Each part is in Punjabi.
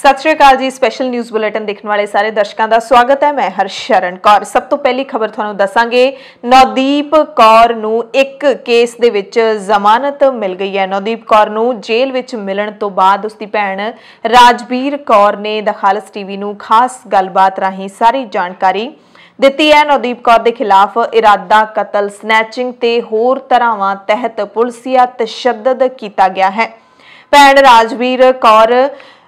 सत श्री अकाल जी। स्पैशल न्यूज़ बुलेटिन देखने वाले सारे दर्शकों का स्वागत है। मैं हरशरण कौर। सब तो पहली खबर तुहानू दसांगे, नवदीप कौर नू एक केस दे विच जमानत मिल गई है। नवदीप कौर नू जेल विच मिलण तो बाद उसकी भैन राजवीर कौर ने द खालस टीवी नू खास गलबात राही सारी जानकारी दिती है। नवदीप कौर के खिलाफ इरादा कतल, स्नैचिंग ते होर धरावां तहत पुलिसिया तशद्दद किया गया है। भैन राजवीर कौर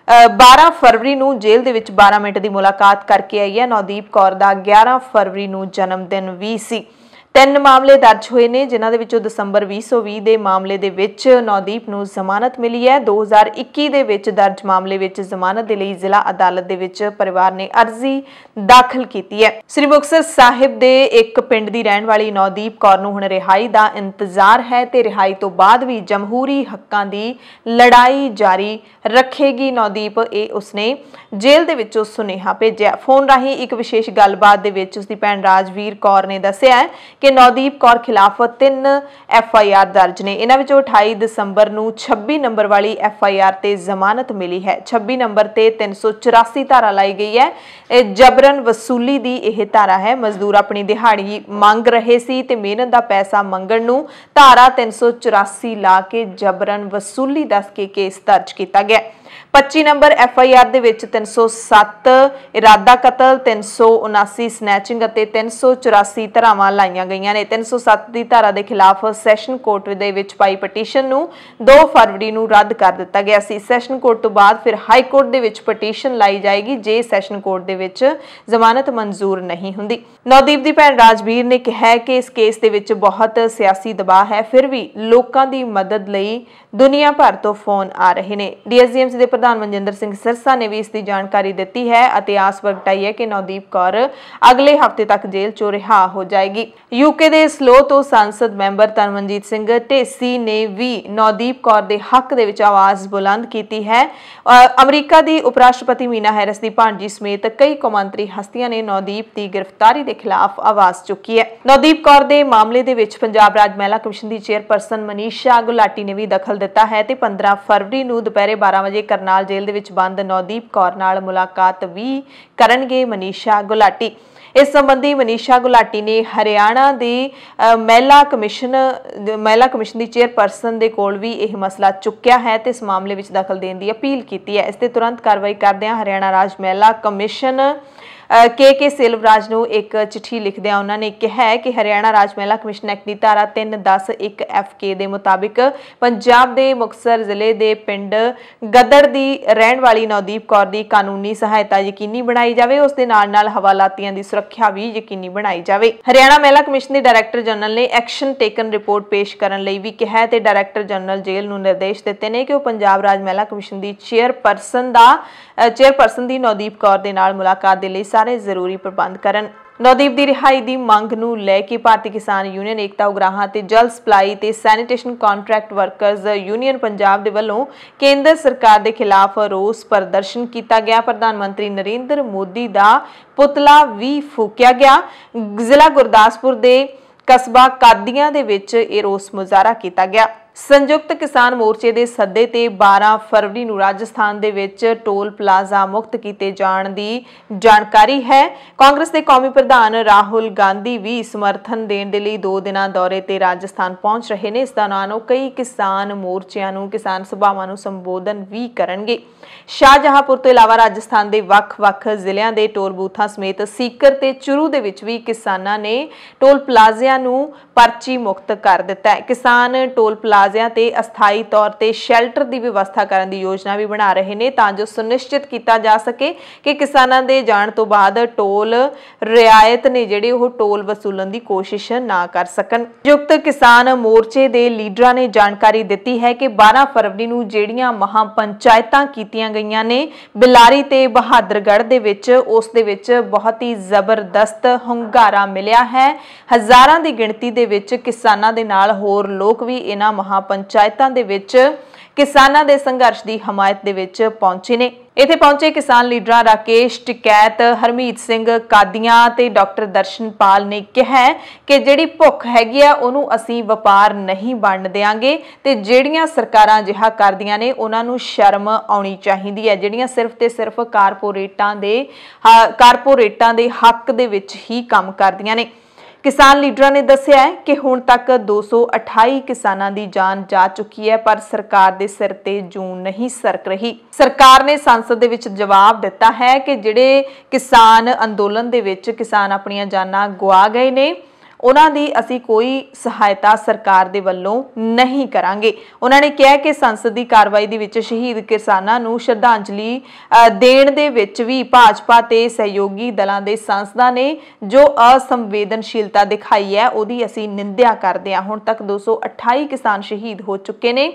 12 फरवरी नू जेल दे विच 12 मिनट की मुलाकात करके आई है। नवदीप कौर का 11 फरवरी नू जन्मदिन भी सी। 3 मामले दर्ज हुए ने, जिन्हां दे विचों दसंबर 2020 के मामले दे विच नवदीप नू जमानत मिली है। 2021 दे विच दर्ज मामले विच जमानत दे लई जिला अदालत दे विच परिवार ने अर्जी दाखिल की है। श्री मुक्तसर साहिब दे एक पिंड दी रहण वाली नवदीप कौर नू हुण रिहाई दा इंतजार है ते रिहाई तो बाद भी जमहूरी हक्कां दी लड़ाई जारी रखेगी। नवदीप उसने जेल दे विचों सुनेहा भेजिया। फोन राही एक विशेष गलबात दे विच उसदी भैन राजवीर कौर ने दस्सिया है कि नवदीप कौर खिलाफ 3 FIR दर्ज ने। इन्हां विचों 28 दसंबर नू 26 नंबर वाली FIR ते जमानत मिली है। 26 नंबर ते 384 धारा लाई गई है। जबरन वसूली दी यह धारा है। मजदूर अपनी दिहाड़ी मंग रहे सी ते मेहनत दा पैसा मंगण नू धारा 384 ला के जबरन वसूली दस के केस दर्ज किया गया। 25 नंबर FIR दे विच 307 इरादा कतल, 379 स्नैचिंग और 384 धारावां लाईयां गईयां ने। 307 की धारा के खिलाफ सैशन कोर्ट दे विच पाई पटीशन नू 2 फरवरी नू रद्द कर दिता गया सी। सैशन कोर्ट तो बाद फिर हाई कोर्ट दे विच पटीशन लाई जाएगी जे सैशन कोर्ट दे विच जमानत मंजूर नहीं हुंदी। नवदीप दी भैन राजवीर ने कहा है कि इस केस दे विच बहुत सियासी दबाव है, फिर भी लोकां दी मदद लई दुनिया भर तो फोन आ रहे ने। DSGMC के प्रधान मनजिंदर सिंह सिरसा ने भी इसकी जानकारी दी है और आस प्रगटाई है कि नवदीप कौर अगले हफ्ते तक जेल चों रिहा हो जाएगी। यूके के स्लो तो सांसद मैंबर तरनमनजीत सिंह ढेसी ने भी नवदीप कौर के हक दे विच आवाज़ बुलंद की है। अमरीका की उपराष्ट्रपति मीना हैरिस की भांजी समेत कई कौमांतरी हस्तियां ने नवदीप की गिरफ्तारी के खिलाफ आवाज़ चुकी है। नवदीप कौर के मामले के विच पंजाब राज महिला कमिशन की चेयरपर्सन मनीषा गुलाटी ने भी दखल दिता है ते 15 फरवरी नू दोपहरे 12 बजे करनाल जेल दे विच बंद नवदीप कौर नाल मुलाकात भी करनगे मनीषा गुलाटी। इस संबंधी मनीषा गुलाटी ने हरियाणा की महिला कमिशन की चेयरपर्सन के कोल भी यह मसला चुक्या है तो इस मामले में दखल देने की अपील की है। इस ते तुरंत कार्रवाई करदियां हरियाणा राज महिला कमिशन के सिलवराज नू एक चिट्ठी लिखदियां उन्होंने कहा है कि हरियाणा राज महिला कमिशन एक्ट की धारा 310(1) FK के मुताबिक पंजाब के मुक्तसर जिले के पिंड गदड़ की रहने वाली नवदीप कौर की कानूनी सहायता यकीनी बनाई जाए, उसके नाल हवालातियों की सुरक्षा भी यकीनी बनाई जाए। हरियाणा महिला कमिशन के डायरैक्टर जनरल ने एक्शन टेकन रिपोर्ट पेश करने लई भी कहा है ते डायरैक्टर जनरल जेल नू निर्देश दिते ने कि वह पंजाब राज महिला कमिशन की चेयरपर्सन की नवदीप कौर के नाल मुलाकात के लिए सारे जरूरी प्रबंध करन। नवदीप की रिहाई की मंग नू लैके भारतीय किसान यूनियन एकता उगराहां ते जल सप्लाई ते sanitation contract workers union Punjab दे वल्लों केंद्र सरकार के खिलाफ रोस प्रदर्शन किया गया। प्रधानमंत्री नरेंद्र मोदी का पुतला भी फूकिया गया। जिला गुरदासपुर के कस्बा कादियां दे विच ये रोस मुजाहरा किया गया। संयुक्त किसान मोर्चे के सदे ते 12 फरवरी नू राजस्थान दे विच टोल प्लाजा मुक्त किए जाने की जानकारी है। कांग्रेस के कौमी प्रधान राहुल गांधी भी समर्थन देने के लिए 2 दिन दौरे ते राजस्थान पहुंच रहे हैं। इस दौरान वो कई किसान मोर्चों किसान सभावां नू संबोधन भी करेंगे। शाहजहांपुर तो इलावा राजस्थान के वख-वख जिलों के टोल बूथां समेत सीकर ते चुरू दे विच भी किसानां ने टोल प्लाजियां नू पर्ची मुक्त कर दिता है। किसान टोल प्लाजियां ते अस्थाई तौर ते शैल्टर की व्यवस्था करने की योजना भी बना रहे हैं तां जो सुनिश्चित किया जा सके कि किसानां दे जाण तो बाद टोल रियायत ने जिहड़े ओह टोल वसूलण की कोशिश ना कर सकन। संयुक्त किसान मोर्चे के लीडरां ने जानकारी दी है कि 12 फरवरी नू जिहड़ियां महापंचायतां कीतियां गईयां ने बिलारी ते बहादरगढ़ दे विच उस दे विच बहुत ही जबरदस्त हुंगारा मिलिया है। हज़ारां दी गिणती दे विच किसानां दे नाल होर लोग भी इन्हां महापंचायतां दे विच किसानां दे संघर्ष की हमायत दे विच पहुंचे ने। इत्थे पहुंचे किसान लीडर राकेश टिकैत, हरमीत सिंह कादियां ते डॉक्टर दर्शनपाल ने कहा कि जिहड़ी भुख हैगी आ उहनूं असीं वपार नहीं बनन देंगे ते जिहड़ियां सरकारां जिहा करदियां ने उहनां नूं शर्म आउणी चाहीदी है, जिहड़ियां सिर्फ ते सिर्फ कारपोरेटां दे हक दे विच ही काम करदियां ने। किसान लीडर ने दस्सिया है कि हुण तक 228 किसानां दी जान जा चुकी है, पर सरकार दे सिर ते जूं नहीं सरक रही। सरकार ने संसद दे विच जवाब दिता है कि जिहड़े किसान अंदोलन दे विच किसान अपणियां जानां गवा गए ने उन्हां दी असीं कोई सहायता सरकार दे वल्लों नहीं करांगे। उन्होंने कहा कि संसद की कार्रवाई दे विच शहीद किसानां नूं श्रद्धांजलि देण दे विच भी भाजपा ते सहयोगी दलां दे सांसदां ने जो असंवेदनशीलता दिखाई है उहदी असीं निंदा करदे हां। हुण तक 228 किसान शहीद हो चुके ने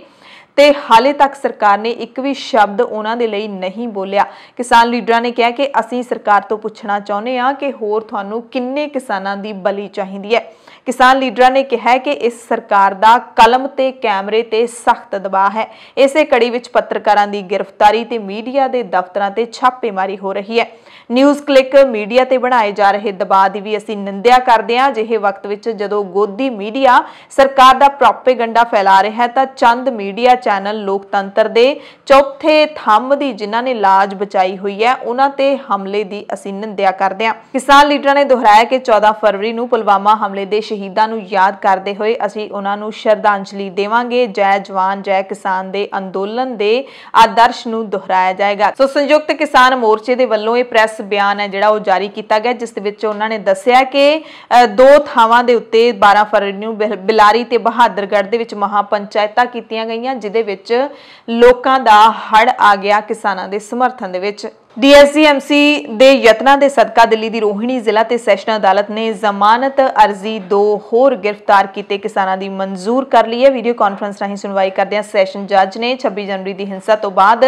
ते हाले तक सरकार ने एक भी शब्द उन्हां दे लई नहीं बोलिया। किसान लीडरां ने कहा कि असीं सरकार तो पुछना चाहुंदे हां कि होर तुहानूं किन्ने किसानां दी बली चाहीदी है। किसान लीडरां ने कहा कि इस सरकार दा कलम ते कैमरे ते सख्त दबाव है। इसे कड़ी विच पत्रकारां दी गिरफ्तारी ते मीडिया दे दफ्तरां ते छापेमारी हो रही है। न्यूज़ क्लिक मीडिया ते बनाए जा रहे दबाव की भी असीं निंदा करदे हां। अजिहे वक्त विच जदों गोदी मीडिया सरकार दा प्रोपेगंडा फैला रहा है तां चंद मीडिया चैनल लोकतंत्र दे चौथे थंब दी जिन्हां ने लाज बचाई हुई है उन्हां ते हमले की असीं निंदा करदे हां। किसान लीडरां ने दोहराया कि 14 फरवरी नूं पुलवामा हमले दे शहीदां नूं याद करदे होए असीं उन्हां नूं श्रद्धांजलि देवांगे। जय जवान जय किसान दे अंदोलन दे आदर्श नूं दोहराया जाएगा। सो संयुक्त किसान मोर्चे दे वल्लों ये प्रैस बयान है जिहड़ा जारी किया गया, जिस विच उन्होंने दस्सिया कि 2 थावां दे उत्ते 12 फरवरी नूं बिलारी ते बहादरगढ़ दे विच महापंचायतां कीतियां गईयां, जिहदे विच लोकां दा हड़ आ गया किसानां दे समर्थन दे विच। DSGMC दे यत्नां दे सदका दिल्ली दी रोहिणी जिला ते सैशन अदालत ने जमानत अर्जी 2 होर गिरफ्तार कीते किसानां दी मंजूर कर ली है। वीडियो कॉन्फ्रेंस राहीं सुनवाई करदिआं सैशन जज ने 26 जनवरी दी हिंसा तो बाद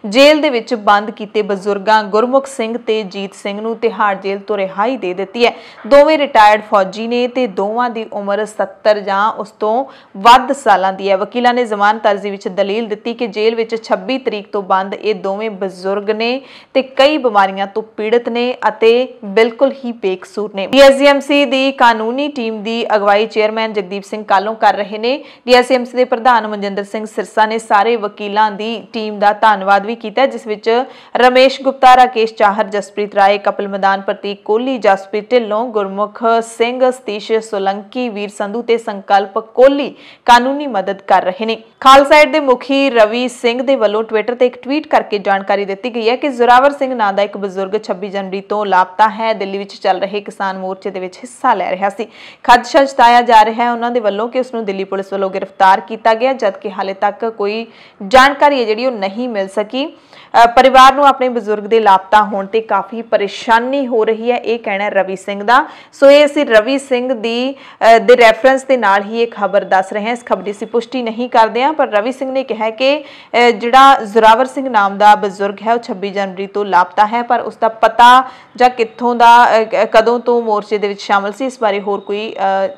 जेल दे विच बंद कीते बजुर्गां गुरमुख सिंह ते जीत सिंह नूं तिहाड़ जेल तो रिहाई दे दित्ती है। दोवें रिटायर्ड फौजी ने ते दोवां दी उम्र 70 जां उस तों वध सालां दी है। वकीलां ने जमानत अर्जी विच दलील दित्ती कि जेल विच 26 तरीक तो बंद ये दोवें बजुर्ग ने ते कई बीमारियां तो पीड़ित ने अते बिल्कुल ही बेकसूर ने। DSGMC दी कानूनी टीम दी अगवाई चेयरमैन जगदीप सिंह कालों कर रहे ने। DSGMC दे प्रधान मनजिंदर सिंह सिरसा ने सारे वकीलां दी टीम दा धन्नवाद भी कीता, जिस विच रमेश गुप्ता, राकेश चाहर, जसप्रीत राय, कपिल मैदान, प्रतीक कोहली, जसप्रीत ढिल्लों, गुरमुख सिंह, सतीश सोलंकी, वीर संधू ते संकल्प कोहली कानूनी मदद कर रहे ने। खालसा एड दे मुखी रवि सिंह दे वल्लों ट्विटर ते एक ट्वीट करके जानकारी दी गई है कि जोरावर सिंह नां दा एक बजुर्ग 26 जनवरी तो लापता है। दिल्ली विच चल रहे किसान मोर्चे दे विच हिस्सा ले रहा सी। खदशा जताया जा रहा है उन्हां दे वल्लों कि उसनूं दिल्ली पुलिस वल्लों गिरफ्तार किया गया, जबकि हाले तक कोई जानकारी है जिहड़ी नहीं मिल सकी। परिवार नूं अपने बजुर्ग दे लापता होण ते काफ़ी परेशानी हो रही है, ये कहना रवि सिंह दा। सो ये असीं रवि सिंह दे रैफरेंस दे नाल ही ये खबर दस रहे हैं। इस खबर की असीं पुष्टि नहीं करते हैं, पर रवि सिंह ने कहा कि जिहड़ा जोरावर सिंह नाम का बजुर्ग है वह 26 जनवरी तो लापता है, पर उसका पता जां कित्थों दा कदों तो मोर्चे दे विच शामिल सी इस बारे होर कोई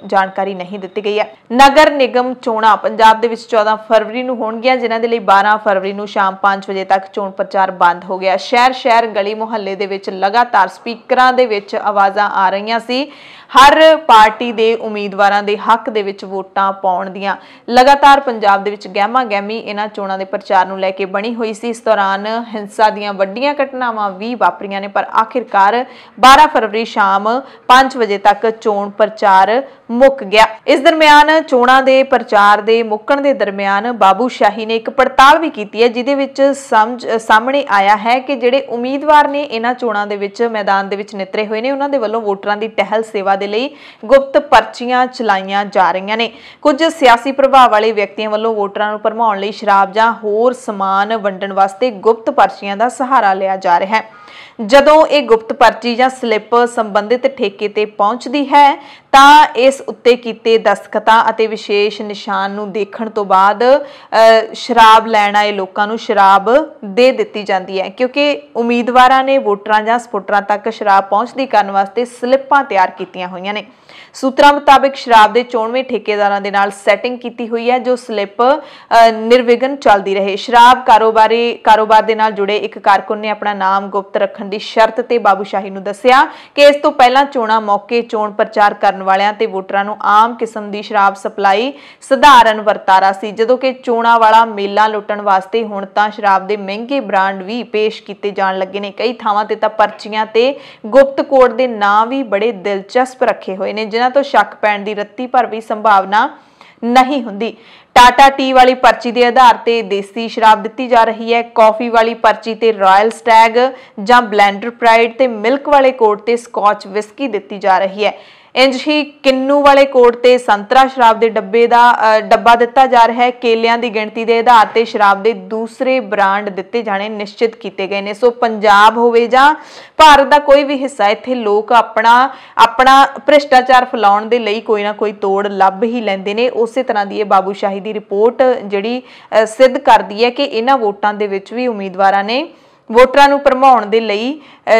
जानकारी नहीं दी गई है। नगर निगम चोणां पंजाब दे विच 14 फरवरी नूं होणगीआं, जिन्हां दे लई 12 फरवरी नूं शाम 5 वजे तक चोण प्रचार बंद हो गया। शहर शहर गली मुहल्ले दे विच लगातार स्पीकरां दे विच आवाज़ां आ रहीआं सी हर पार्टी दे उम्मीदवारां दे हक दे विच वोटां पाउण दीआं। लगातार पंजाब दे विच गहमा गहमी इन्हां चोणां दे प्रचार नूं लैके बणी हुई सी। इस दौरान हिंसा दीआं वड्डीआं घटनावां भी वापरीआं ने, पर आखिरकार 12 फरवरी शाम 5 वजे तक चोण प्रचार मुक गया। इस दरमियान चोणां दे प्रचार दे मुक्कण दे दरमियान बाबू शाही ने एक पड़ताल भी कीती है, जिहदे विच सामने आया है कि जिहड़े उम्मीदवार ने इन्हां चोणां दे विच मैदान दे विच नितरे होए ने उन्हां दे वल्लों वोटरां दी टहल सेवा दे लई गुप्त पर्चियां चलाईਆਂ जा रहीਆਂ ने। कुछ सियासी प्रभाव वाले व्यक्तियों ਵੱਲੋਂ वोटरां ਨੂੰ ਭਰਮਾਉਣ ਲਈ शराब ਜਾਂ ਹੋਰ ਸਮਾਨ ਵੰਡਣ ਵਾਸਤੇ गुप्त पर्चियां ਦਾ सहारा लिया जा रहा है। ਜਦੋਂ ਇਹ ਗੁਪਤ ਪਰਚੀ ਜਾਂ ਸਲਿੱਪ ਸੰਬੰਧਿਤ ਠੇਕੇ ਤੇ ਪਹੁੰਚਦੀ ਹੈ ਤਾਂ ਇਸ ਉੱਤੇ ਕੀਤੇ ਦਸਤਖਤਾਂ ਅਤੇ ਵਿਸ਼ੇਸ਼ ਨਿਸ਼ਾਨ ਨੂੰ ਦੇਖਣ ਤੋਂ ਬਾਅਦ ਸ਼ਰਾਬ ਲੈਣ ਆਏ ਲੋਕਾਂ ਨੂੰ ਸ਼ਰਾਬ ਦੇ ਦਿੱਤੀ ਜਾਂਦੀ ਹੈ, ਕਿਉਂਕਿ ਉਮੀਦਵਾਰਾਂ ਨੇ ਵੋਟਰਾਂ ਜਾਂ ਸਪੋਰਟਰਾਂ ਤੱਕ ਸ਼ਰਾਬ ਪਹੁੰਚਦੀ ਕਰਨ ਵਾਸਤੇ ਸਲਿੱਪਾਂ ਤਿਆਰ ਕੀਤੀਆਂ ਹੋਈਆਂ ਨੇ। ਸੂਤਰਾਂ ਮੁਤਾਬਕ ਸ਼ਰਾਬ ਦੇ ਚੋਣਵੇਂ ਠੇਕੇਦਾਰਾਂ ਦੇ ਨਾਲ ਸੈਟਿੰਗ ਕੀਤੀ ਹੋਈ ਹੈ ਜੋ ਸਲਿੱਪ ਨਿਰਵਿਘਨ ਚੱਲਦੀ ਰਹੇ। ਸ਼ਰਾਬ ਕਾਰੋਬਾਰ ਦੇ ਨਾਲ ਜੁੜੇ ਇੱਕ ਕਾਰਕੁਨ ਨੇ ਆਪਣਾ ਨਾਮ ਗੁਪਤ ਰੱਖਣ ਦੀ ਸ਼ਰਤ ਤੇ ਬਾਬੂਸ਼ਾਹੀ ਨੂੰ ਦੱਸਿਆ ਕਿ ਇਸ ਤੋਂ ਪਹਿਲਾਂ ਚੋਣਾਂ ਮੌਕੇ ਚੋਣ ਪ੍ਰਚਾਰ ਕਰਨ ਵਾਲਿਆਂ ਤੇ ਵੋਟਰਾਂ ਨੂੰ ਆਮ ਕਿਸਮ ਦੀ ਸ਼ਰਾਬ ਸਪਲਾਈ ਸਧਾਰਨ ਵਰਤਾਰਾ ਸੀ, ਜਦੋਂ ਕਿ ਚੋਣਾਂ ਵਾਲਾ ਮੇਲਾ ਲੁੱਟਣ ਵਾਸਤੇ ਹੁਣ ਤਾਂ ਸ਼ਰਾਬ ਦੇ ਮਹਿੰਗੇ ਬ੍ਰਾਂਡ ਵੀ ਪੇਸ਼ ਕੀਤੇ ਜਾਣ ਲੱਗੇ ਨੇ। ਕਈ ਥਾਵਾਂ ਤੇ ਤਾਂ ਪਰਚੀਆਂ ਤੇ ਗੁਪਤ ਕੋਡ ਦੇ ਨਾਂ ਵੀ ਬੜੇ ਦਿਲਚਸਪ ਰੱਖੇ ਹੋਏ ਨੇ ਜਿਨ੍ਹਾਂ ਤੋਂ ਸ਼ੱਕ ਪੈਣ ਦੀ ਰੱਤੀ ਭਰ ਵੀ ਸੰਭਾਵਨਾ ਨਹੀਂ ਹੁੰਦੀ। ਟਾਟਾ ਟੀ ਵਾਲੀ ਪਰਚੀ ਦੇ ਆਧਾਰ ਤੇ ਦੇਸੀ ਸ਼ਰਾਬ ਦਿੱਤੀ ਜਾ ਰਹੀ ਹੈ, ਕੌਫੀ ਵਾਲੀ ਪਰਚੀ ਤੇ ਰਾਇਲ ਸਟੈਗ ਜਾਂ ਬਲੈਂਡਰ ਪ੍ਰਾਈਡ ਤੇ ਮਿਲਕ ਵਾਲੇ ਕੋਡ ਤੇ ਸਕਾਚ ਵਿਸਕੀ ਦਿੱਤੀ ਜਾ ਰਹੀ ਹੈ। ਇੰਜ ਹੀ ਕਿੰਨੂ ਵਾਲੇ ਕੋਡ ਤੇ ਸੰਤਰਾ ਸ਼ਰਾਬ ਦੇ ਡੱਬਾ ਦਿੱਤਾ ਜਾ ਰਿਹਾ ਹੈ। ਕੇਲਿਆਂ ਦੀ ਗਿਣਤੀ ਦੇ ਆਧਾਰ ਤੇ ਸ਼ਰਾਬ ਦੇ ਦੂਸਰੇ ਬ੍ਰਾਂਡ ਦਿੱਤੇ ਜਾਣੇ ਨਿਸ਼ਚਿਤ ਕੀਤੇ ਗਏ ਨੇ। ਸੋ ਪੰਜਾਬ ਹੋਵੇ ਜਾਂ ਭਾਰਤ ਦਾ ਕੋਈ ਵੀ ਹਿੱਸਾ, ਇੱਥੇ ਲੋਕ ਆਪਣਾ ਭ੍ਰਿਸ਼ਟਾਚਾਰ ਫੈਲਾਉਣ ਦੇ ਲਈ ਕੋਈ ਨਾ ਕੋਈ ਤੋੜ ਲੱਭ ਹੀ ਲੈਂਦੇ ਨੇ। ਉਸੇ ਤਰ੍ਹਾਂ ਦੀ ਇਹ ਬਾਬੂਸ਼ਾਹੀ ਦੀ ਰਿਪੋਰਟ ਜਿਹੜੀ ਸਿੱਧ ਕਰਦੀ ਹੈ ਕਿ ਇਹਨਾਂ ਵੋਟਾਂ ਦੇ ਵਿੱਚ ਵੀ ਉਮੀਦਵਾਰਾਂ ਨੇ ਵੋਟਰਾਂ ਨੂੰ ਭਰਮਾਉਣ ਦੇ ਲਈ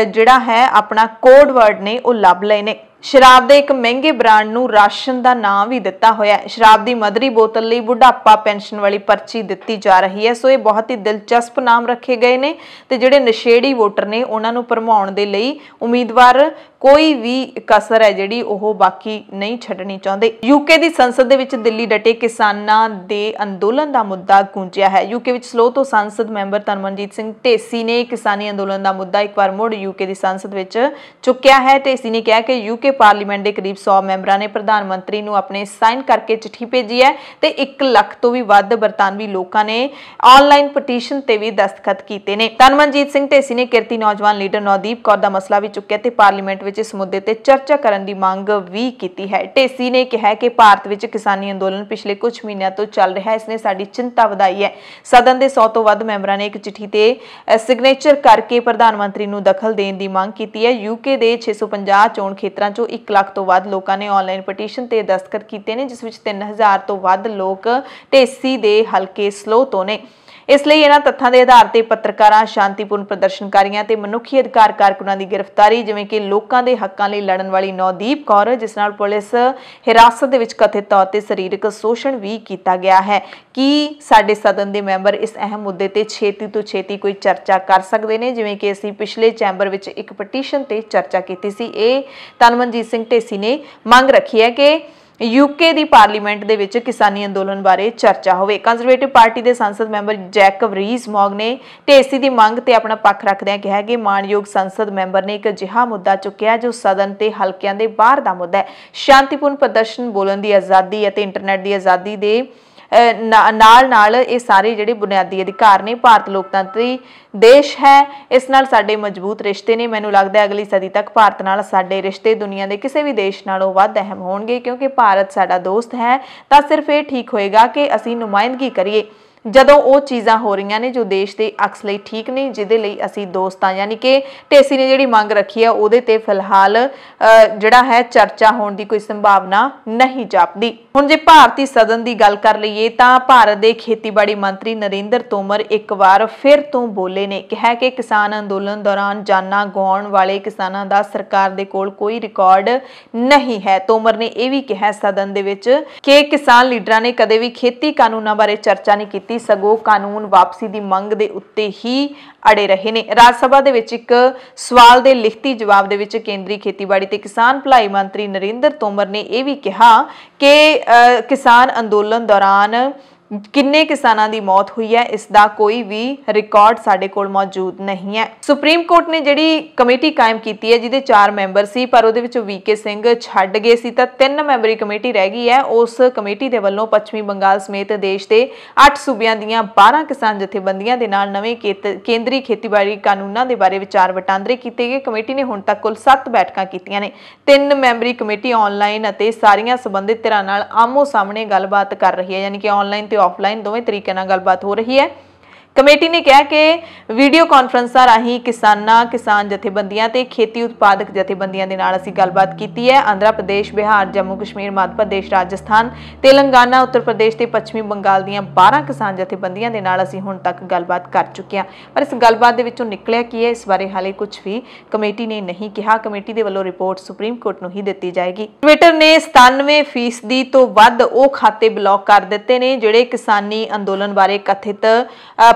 ਜਿਹੜਾ ਹੈ ਆਪਣਾ ਕੋਡ ਵਰਡ ਨੇ ਉਹ ਲੱਭ ਲਏ ਨੇ। ਸ਼ਰਾਬ ਦੇ ਇੱਕ ਮਹਿੰਗੇ ਬ੍ਰਾਂਡ ਨੂੰ ਰਾਸ਼ਨ ਦਾ ਨਾਮ ਵੀ ਦਿੱਤਾ ਹੋਇਆ ਹੈ। ਸ਼ਰਾਬ ਦੀ ਮਦਰੀ ਬੋਤਲ ਲਈ ਬੁਢਾਪਾ ਪੈਨਸ਼ਨ ਵਾਲੀ ਪਰਚੀ ਦਿੱਤੀ ਜਾ ਰਹੀ ਹੈ। ਸੋ ਇਹ ਬਹੁਤ ਹੀ ਦਿਲਚਸਪ ਨਾਮ ਰੱਖੇ ਗਏ ਨੇ ਤੇ ਜਿਹੜੇ ਨਸ਼ੇੜੀ ਵੋਟਰ ਨੇ ਉਹਨਾਂ ਨੂੰ ਭਰਮਾਉਣ ਦੇ ਲਈ ਉਮੀਦਵਾਰ ਕੋਈ ਵੀ ਕਸਰ ਹੈ ਜਿਹੜੀ ਉਹ ਬਾਕੀ ਨਹੀਂ ਛੱਡਣੀ ਚਾਹੁੰਦੇ। ਯੂਕੇ ਦੀ ਸੰਸਦ ਦੇ ਵਿੱਚ ਦਿੱਲੀ ਡਟੇ ਕਿਸਾਨਾਂ ਦੇ ਅੰਦੋਲਨ ਦਾ ਮੁੱਦਾ ਗੂੰਜਿਆ ਹੈ। ਯੂਕੇ ਵਿੱਚ ਸਲੋ ਤੋਂ ਸੰਸਦ ਮੈਂਬਰ ਤਨਮਨਜੀਤ ਸਿੰਘ ਢੇਸੀ ਨੇ ਕਿਸਾਨੀ ਅੰਦੋਲਨ ਦਾ ਮੁੱਦਾ ਇੱਕ ਵਾਰ ਮੁੜ ਯੂਕੇ ਦੀ ਸੰਸਦ ਵਿੱਚ ਚੁੱਕਿਆ ਹੈ। ਢੇਸੀ ਨੇ ਕਿਹਾ ਕਿ ਯੂਕੇ ਪਾਰਲੀਮੈਂਟ ਦੇ ਕਰੀਬ 100 ਮੈਂਬਰਾਂ ਨੇ ਪ੍ਰਧਾਨ ਮੰਤਰੀ ਨੂੰ ਆਪਣੇ ਸਾਈਨ ਕਰਕੇ ਚਿੱਠੀ ਭੇਜੀ ਹੈ ਤੇ 1 ਲੱਖ ਤੋਂ ਵੀ ਵੱਧ ਬਰਤਾਨਵੀ ਲੋਕਾਂ ਨੇ ਆਨਲਾਈਨ ਪਟੀਸ਼ਨ ਤੇ ਵੀ ਦਸਤਖਤ ਕੀਤੇ ਨੇ। ਤਨਮਨਜੀਤ ਸਿੰਘ ਢੇਸੀ ਨੇ ਕਿਰਤੀ ਨੌਜਵਾਨ ਲੀਡਰ ਨੌਦੀਪ ਕੌਰ ਦਾ ਮਸਲਾ ਵੀ ਚੁੱਕਿਆ ਤੇ ਪਾਰਲੀਮੈਂਟ ਵਿੱਚ ਇਸ ਮੁੱਦੇ ਤੇ ਚਰਚਾ ਕਰਨ ਦੀ ਮੰਗ ਵੀ ਕੀਤੀ ਹੈ। ਢੇਸੀ ਨੇ ਕਿਹਾ ਕਿ ਭਾਰਤ ਵਿੱਚ ਕਿਸਾਨੀ ਅੰਦੋਲਨ ਪਿਛਲੇ ਕੁਝ ਮਹੀਨਿਆਂ ਤੋਂ ਚੱਲ ਰਿਹਾ ਹੈ, ਇਸਨੇ ਸਾਡੀ ਚਿੰਤਾ ਵਧਾਈ ਹੈ। ਸਦਨ ਦੇ 100 ਤੋਂ ਵੱਧ ਮੈਂਬਰਾਂ ਨੇ ਇੱਕ ਚਿੱਠੀ ਤੇ ਸਿਗਨੇਚਰ ਕਰਕੇ ਪ੍ਰਧਾਨ ਮੰਤਰੀ ਨੂੰ ਦਖਲ ਦੇਣ ਦੀ ਮੰਗ ਕੀਤੀ ਹੈ। ਯੂਕੇ ਦੇ 650 ਚੋਣ ਖੇਤਰਾਂ ਚੋਂ 1 ਲੱਖ ਤੋਂ ਵੱਧ ਲੋਕਾਂ ਨੇ ਆਨਲਾਈਨ ਪਟੀਸ਼ਨ ਤੇ ਦਸਤਖਤ ਕੀਤੇ ਨੇ, ਜਿਸ ਵਿੱਚ 3000 ਤੋਂ ਵੱਧ ਲੋਕ ਢੇਸੀ ਦੇ ਹਲਕੇ ਸਲੋ ਤੋਂ ਨੇ। ਇਸ ਲਈ ਇਹਨਾਂ ਤੱਥਾਂ ਦੇ ਆਧਾਰ ਤੇ ਪੱਤਰਕਾਰਾਂ, ਸ਼ਾਂਤੀਪੂਰਨ ਪ੍ਰਦਰਸ਼ਨਕਾਰੀਆਂ ਤੇ ਮਨੁੱਖੀ ਅਧਿਕਾਰ ਕਾਰਕੁਨਾਂ ਦੀ ਗ੍ਰਿਫਤਾਰੀ, ਜਿਵੇਂ ਕਿ ਲੋਕਾਂ ਦੇ ਹੱਕਾਂ ਲਈ ਲੜਨ ਵਾਲੀ ਨੌਦੀਪ ਕੌਰ, ਜਿਸ ਨਾਲ ਪੁਲਿਸ ਹਿਰਾਸਤ ਦੇ ਵਿੱਚ ਕਥਿਤ ਤੌਰ ਤੇ ਸਰੀਰਕ ਸ਼ੋਸ਼ਣ ਵੀ ਕੀਤਾ ਗਿਆ ਹੈ। ਕੀ ਸਾਡੇ ਸਦਨ ਦੇ ਮੈਂਬਰ ਇਸ ਅਹਿਮ ਮੁੱਦੇ ਤੇ ਛੇਤੀ ਤੋਂ ਛੇਤੀ ਕੋਈ ਚਰਚਾ ਕਰ ਸਕਦੇ ਨੇ, ਜਿਵੇਂ ਕਿ ਅਸੀਂ ਪਿਛਲੇ ਚੈਂਬਰ ਵਿੱਚ ਇੱਕ ਪਟੀਸ਼ਨ ਤੇ ਚਰਚਾ ਕੀਤੀ ਸੀ। ਇਹ ਤਨਮਨਜੀਤ ਸਿੰਘ ਢੇਸੀ ਨੇ ਮੰਗ ਰੱਖੀ ਹੈ ਕਿ ਯੂਕੇ ਦੀ ਪਾਰਲੀਮੈਂਟ ਦੇ ਵਿੱਚ ਕਿਸਾਨੀ ਅੰਦੋਲਨ ਬਾਰੇ ਚਰਚਾ ਹੋਵੇ। ਕੰਜ਼ਰਵੇਟਿਵ ਪਾਰਟੀ ਦੇ ਸੰਸਦ ਮੈਂਬਰ ਜੈਕਬ ਰੀਸ-ਮੌਗ ਨੇ ਢੇਸੀ ਦੀ ਮੰਗ ਤੇ ਆਪਣਾ ਪੱਖ ਰੱਖਦਿਆਂ ਕਿਹਾ ਕਿ ਮਾਣਯੋਗ ਸੰਸਦ ਮੈਂਬਰ ਨੇ ਇੱਕ ਅਜਿਹਾ ਮੁੱਦਾ ਚੁੱਕਿਆ ਜੋ ਸਦਨ ਤੇ ਹਲਕਿਆਂ ਦੇ ਬਾਹਰ ਦਾ ਮੁੱਦਾ ਹੈ। ਸ਼ਾਂਤੀਪੂਰਨ ਪ੍ਰਦਰਸ਼ਨ, ਬੋਲਣ ਦੀ ਆਜ਼ਾਦੀ ਅਤੇ ਇੰਟਰਨੈਟ ਦੀ ਆਜ਼ਾਦੀ ਦੇ ਨਾਲ ਇਹ ਸਾਰੇ ਜਿਹੜੇ ਬੁਨਿਆਦੀ ਅਧਿਕਾਰ ਨੇ। ਭਾਰਤ ਲੋਕਤੰਤਰੀ ਦੇਸ਼ ਹੈ, ਇਸ ਨਾਲ ਸਾਡੇ ਮਜ਼ਬੂਤ ਰਿਸ਼ਤੇ ਨੇ। ਮੈਨੂੰ ਲੱਗਦਾ ਹੈ ਅਗਲੀ ਸਦੀ ਤੱਕ ਭਾਰਤ ਨਾਲ ਸਾਡੇ ਰਿਸ਼ਤੇ ਦੁਨੀਆ ਦੇ ਕਿਸੇ ਵੀ ਦੇਸ਼ ਨਾਲੋਂ ਵੱਧ ਅਹਿਮ ਹੋਣਗੇ, ਕਿਉਂਕਿ ਭਾਰਤ ਸਾਡਾ ਦੋਸਤ ਹੈ। ਤਾਂ ਸਿਰਫ ਇਹ ਠੀਕ ਹੋਏਗਾ ਕਿ ਅਸੀਂ ਨੁਮਾਇੰਦਗੀ ਕਰੀਏ ਜਦੋਂ ਉਹ ਚੀਜ਼ਾਂ ਹੋ ਰਹੀਆਂ ਨੇ ਜੋ ਦੇਸ਼ ਦੇ ਅਕਸ ਲਈ ਠੀਕ ਨਹੀਂ, ਜਿਹਦੇ ਲਈ ਅਸੀਂ ਦੋਸਤ ਹਾਂ। ਯਾਨੀ ਕਿ ਢੇਸੀ ਨੇ ਜਿਹੜੀ ਮੰਗ ਰੱਖੀ ਹੈ ਉਹਦੇ ਤੇ ਫਿਲਹਾਲ ਜਿਹੜਾ ਹੈ ਚਰਚਾ ਹੋਣ ਦੀ ਕੋਈ ਸੰਭਾਵਨਾ ਨਹੀਂ ਜਾਪਦੀ। ਹੁਣ ਜੇ ਭਾਰਤੀ ਸਦਨ ਦੀ ਗੱਲ ਕਰ ਲਈਏ ਤਾਂ ਭਾਰਤ ਦੇ ਖੇਤੀਬਾੜੀ ਮੰਤਰੀ ਨਰਿੰਦਰ ਤੋਮਰ ਇੱਕ ਵਾਰ ਫਿਰ ਤੋਂ ਬੋਲੇ ਨੇ, ਕਿਹਾ ਕਿ ਕਿਸਾਨ ਅੰਦੋਲਨ ਦੌਰਾਨ ਜਾਨਾਂ ਗਵਾਉਣ ਵਾਲੇ ਕਿਸਾਨਾਂ ਦਾ ਸਰਕਾਰ ਦੇ ਕੋਲ ਕੋਈ ਰਿਕਾਰਡ ਨਹੀਂ ਹੈ। ਤੋਮਰ ਨੇ ਇਹ ਵੀ ਕਿਹਾ ਸਦਨ ਦੇ ਵਿੱਚ ਕਿ ਕਿਸਾਨ ਲੀਡਰਾਂ ਨੇ ਕਦੇ ਵੀ ਖੇਤੀ ਕਾਨੂੰਨਾਂ ਬਾਰੇ ਚਰਚਾ ਨਹੀਂ ਕੀਤੀ, ਸਗੋਂ ਕਾਨੂੰਨ ਵਾਪਸੀ ਦੀ ਮੰਗ ਦੇ ਉੱਤੇ ਹੀ ਅੜੇ ਰਹੇ ਨੇ। ਰਾਜ ਸਭਾ ਦੇ ਵਿੱਚ ਇੱਕ ਸਵਾਲ ਦੇ ਲਿਖਤੀ ਜਵਾਬ ਦੇ ਵਿੱਚ ਕੇਂਦਰੀ ਖੇਤੀਬਾੜੀ ਤੇ ਕਿਸਾਨ ਭਲਾਈ ਮੰਤਰੀ ਨਰਿੰਦਰ ਤੋਮਰ ਨੇ ਇਹ ਵੀ ਕਿਹਾ ਕਿ ਕਿਸਾਨ ਅੰਦੋਲਨ ਦੌਰਾਨ ਕਿੰਨੇ ਕਿਸਾਨਾਂ ਦੀ ਮੌਤ ਹੋਈ ਹੈ ਇਸ ਦਾ ਕੋਈ ਵੀ ਰਿਕਾਰਡ ਸਾਡੇ ਕੋਲ ਮੌਜੂਦ ਨਹੀਂ ਹੈ। ਸੁਪਰੀਮ ਕੋਰਟ ਨੇ ਜਿਹੜੀ ਕਮੇਟੀ ਕਾਇਮ ਕੀਤੀ ਹੈ ਜਿਹਦੇ 4 ਮੈਂਬਰ ਸੀ, ਪਰ ਉਹਦੇ ਵਿੱਚੋਂ ਵੀਕੇ ਸਿੰਘ ਛੱਡ ਗਏ ਸੀ ਤਾਂ 3 ਮੈਂਬਰੀ ਕਮੇਟੀ ਰਹਿ ਗਈ ਹੈ। ਉਸ ਕਮੇਟੀ ਦੇ ਵੱਲੋਂ ਪੱਛਮੀ ਬੰਗਾਲ ਸਮੇਤ ਦੇਸ਼ ਦੇ 8 ਸੂਬਿਆਂ ਦੀਆਂ 12 ਕਿਸਾਨ ਜਥੇਬੰਦੀਆਂ ਦੇ ਨਾਲ ਨਵੇਂ ਕੇਂਦਰੀ ਖੇਤੀਬਾੜੀ ਕਾਨੂੰਨਾਂ ਦੇ ਬਾਰੇ ਵਿਚਾਰ ਵਟਾਂਦਰੇ ਕੀਤੇ ਗਏ। ਕਮੇਟੀ ਨੇ ਹੁਣ ਤੱਕ ਕੁੱਲ 7 ਬੈਠਕਾਂ ਕੀਤੀਆਂ ਨੇ। 3 ਮੈਂਬਰੀ ਕਮੇਟੀ ਆਨਲਾਈਨ ਅਤੇ ਸਾਰੀਆਂ ਸੰਬੰਧਿਤ ਧਿਰਾਂ ਨਾਲ ਆਮੋ ਸਾਹਮਣੇ ਗੱਲਬਾਤ ਕਰ ਰਹੀ ਹੈ, ਯਾਨੀ ਕਿ ਆਨਲਾਈਨ ਤੇ ਆਫਲਾਈਨ ਦੋਵੇਂ ਤਰੀਕੇ ਨਾਲ ਗੱਲਬਾਤ ਹੋ ਰਹੀ ਹੈ। ਕਮੇਟੀ ਨੇ ਕਿਹਾ ਕਿ ਵੀਡੀਓ ਕਾਨਫਰੰਸਾਂ ਰਾਹੀਂ ਕਿਸਾਨ ਜਥੇਬੰਦੀਆਂ ਤੇ ਖੇਤੀ ਉਤਪਾਦਕ ਜਥੇਬੰਦੀਆਂ ਦੇ ਨਾਲ ਅਸੀਂ ਗੱਲਬਾਤ ਕੀਤੀ ਹੈ। ਆਂਧਰਾ ਪ੍ਰਦੇਸ਼, ਬਿਹਾਰ, ਜੰਮੂ ਕਸ਼ਮੀਰ, ਮੱਧ ਪ੍ਰਦੇਸ਼, ਰਾਜਸਥਾਨ, ਤੇਲੰਗਾਨਾ, ਉੱਤਰ ਪ੍ਰਦੇਸ਼ ਤੇ ਪੱਛਮੀ ਬੰਗਾਲ ਦੀਆਂ 12 ਕਿਸਾਨ ਜਥੇਬੰਦੀਆਂ ਦੇ ਨਾਲ ਅਸੀਂ ਹੁਣ ਤੱਕ ਗੱਲਬਾਤ ਕਰ ਚੁੱਕੇ ਹਾਂ। ਪਰ ਇਸ ਗੱਲਬਾਤ ਦੇ ਵਿੱਚੋਂ ਨਿਕਲਿਆ ਕੀ ਹੈ, ਇਸ ਬਾਰੇ ਹਾਲੇ ਕੁਝ ਵੀ ਕਮੇਟੀ ਨੇ ਨਹੀਂ ਕਿਹਾ। ਕਮੇਟੀ ਦੇ ਵੱਲੋਂ ਰਿਪੋਰਟ ਸੁਪਰੀਮ ਕੋਰਟ ਨੂੰ ਹੀ ਦਿੱਤੀ ਜਾਏਗੀ। ਟਵਿੱਟਰ ਨੇ 97% ਤੋਂ ਵੱਧ ਉਹ ਖਾਤੇ ਬਲੌਕ ਕਰ ਦਿੱਤੇ ਨੇ ਜਿਹੜੇ ਕਿਸਾਨੀ ਅੰਦੋਲਨ ਬਾਰੇ ਕਥਿਤ